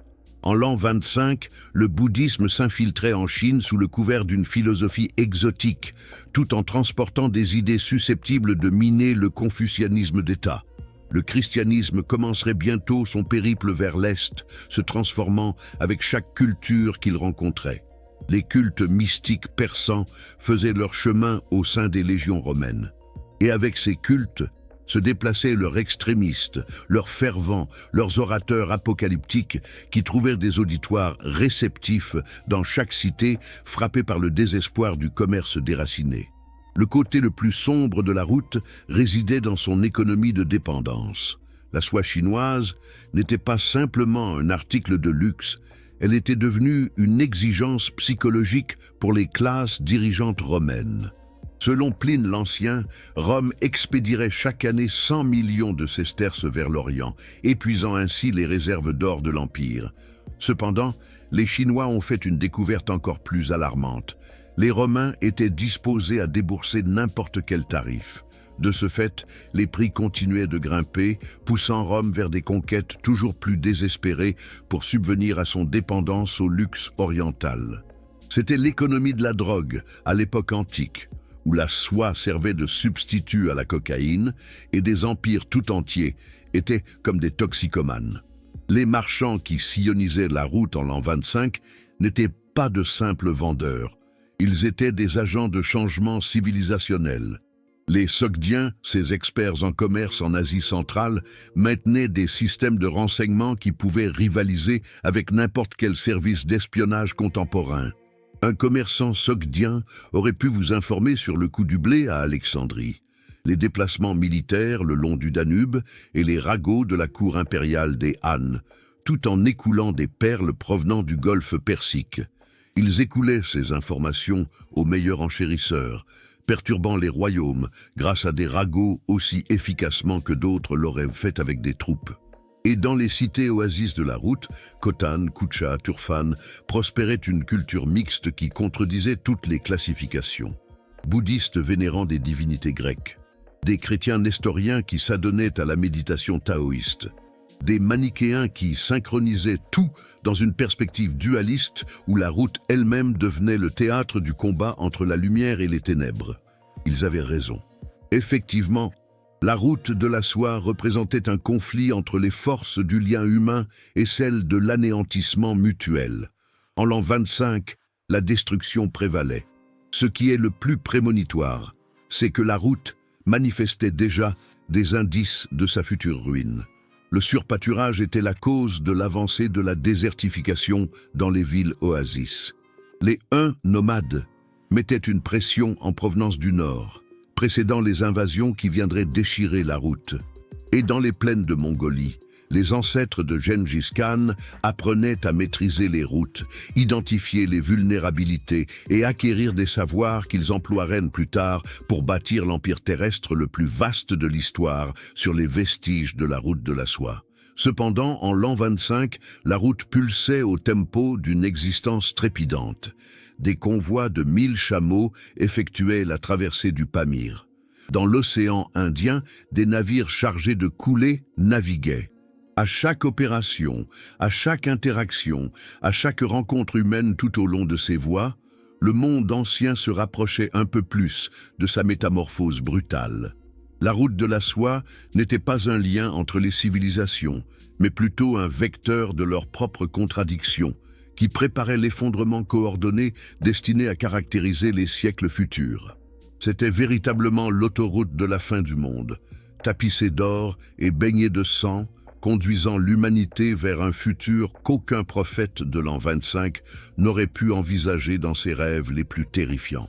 En l'an 25, le bouddhisme s'infiltrait en Chine sous le couvert d'une philosophie exotique, tout en transportant des idées susceptibles de miner le confucianisme d'État. Le christianisme commencerait bientôt son périple vers l'Est, se transformant avec chaque culture qu'il rencontrait. Les cultes mystiques persans faisaient leur chemin au sein des légions romaines. Et avec ces cultes, se déplaçaient leurs extrémistes, leurs fervents, leurs orateurs apocalyptiques qui trouvèrent des auditoires réceptifs dans chaque cité frappée par le désespoir du commerce déraciné. Le côté le plus sombre de la route résidait dans son économie de dépendance. La soie chinoise n'était pas simplement un article de luxe, elle était devenue une exigence psychologique pour les classes dirigeantes romaines. Selon Pline l'Ancien, Rome expédierait chaque année 100 millions de sesterces vers l'Orient, épuisant ainsi les réserves d'or de l'Empire. Cependant, les Chinois ont fait une découverte encore plus alarmante. Les Romains étaient disposés à débourser n'importe quel tarif. De ce fait, les prix continuaient de grimper, poussant Rome vers des conquêtes toujours plus désespérées pour subvenir à son dépendance au luxe oriental. C'était l'économie de la drogue à l'époque antique, où la soie servait de substitut à la cocaïne, et des empires tout entiers étaient comme des toxicomanes. Les marchands qui sillonnisaient la route en l'an 25 n'étaient pas de simples vendeurs, ils étaient des agents de changement civilisationnel. Les Sogdiens, ces experts en commerce en Asie centrale, maintenaient des systèmes de renseignement qui pouvaient rivaliser avec n'importe quel service d'espionnage contemporain. Un commerçant sogdien aurait pu vous informer sur le coût du blé à Alexandrie, les déplacements militaires le long du Danube et les ragots de la cour impériale des Han, tout en écoulant des perles provenant du golfe Persique. Ils écoulaient ces informations aux meilleurs enchérisseurs, perturbant les royaumes grâce à des ragots aussi efficacement que d'autres l'auraient fait avec des troupes. Et dans les cités oasis de la route, Khotan, Koucha, Turfan, prospérait une culture mixte qui contredisait toutes les classifications. Bouddhistes vénérant des divinités grecques, des chrétiens nestoriens qui s'adonnaient à la méditation taoïste, des manichéens qui synchronisaient tout dans une perspective dualiste où la route elle-même devenait le théâtre du combat entre la lumière et les ténèbres. Ils avaient raison. Effectivement, la route de la soie représentait un conflit entre les forces du lien humain et celles de l'anéantissement mutuel. En l'an 25, la destruction prévalait. Ce qui est le plus prémonitoire, c'est que la route manifestait déjà des indices de sa future ruine. Le surpâturage était la cause de l'avancée de la désertification dans les villes oasis. Les Huns nomades mettaient une pression en provenance du nord, précédant les invasions qui viendraient déchirer la route. Et dans les plaines de Mongolie, les ancêtres de Gengis Khan apprenaient à maîtriser les routes, identifier les vulnérabilités et acquérir des savoirs qu'ils emploieraient plus tard pour bâtir l'empire terrestre le plus vaste de l'histoire sur les vestiges de la route de la soie. Cependant, en l'an 25, la route pulsait au tempo d'une existence trépidante. Des convois de 1000 chameaux effectuaient la traversée du Pamir. Dans l'océan Indien, des navires chargés de coulées naviguaient. À chaque opération, à chaque interaction, à chaque rencontre humaine tout au long de ces voies, le monde ancien se rapprochait un peu plus de sa métamorphose brutale. La route de la soie n'était pas un lien entre les civilisations, mais plutôt un vecteur de leurs propres contradictions, qui préparait l'effondrement coordonné destiné à caractériser les siècles futurs. C'était véritablement l'autoroute de la fin du monde, tapissée d'or et baignée de sang, conduisant l'humanité vers un futur qu'aucun prophète de l'an 25 n'aurait pu envisager dans ses rêves les plus terrifiants.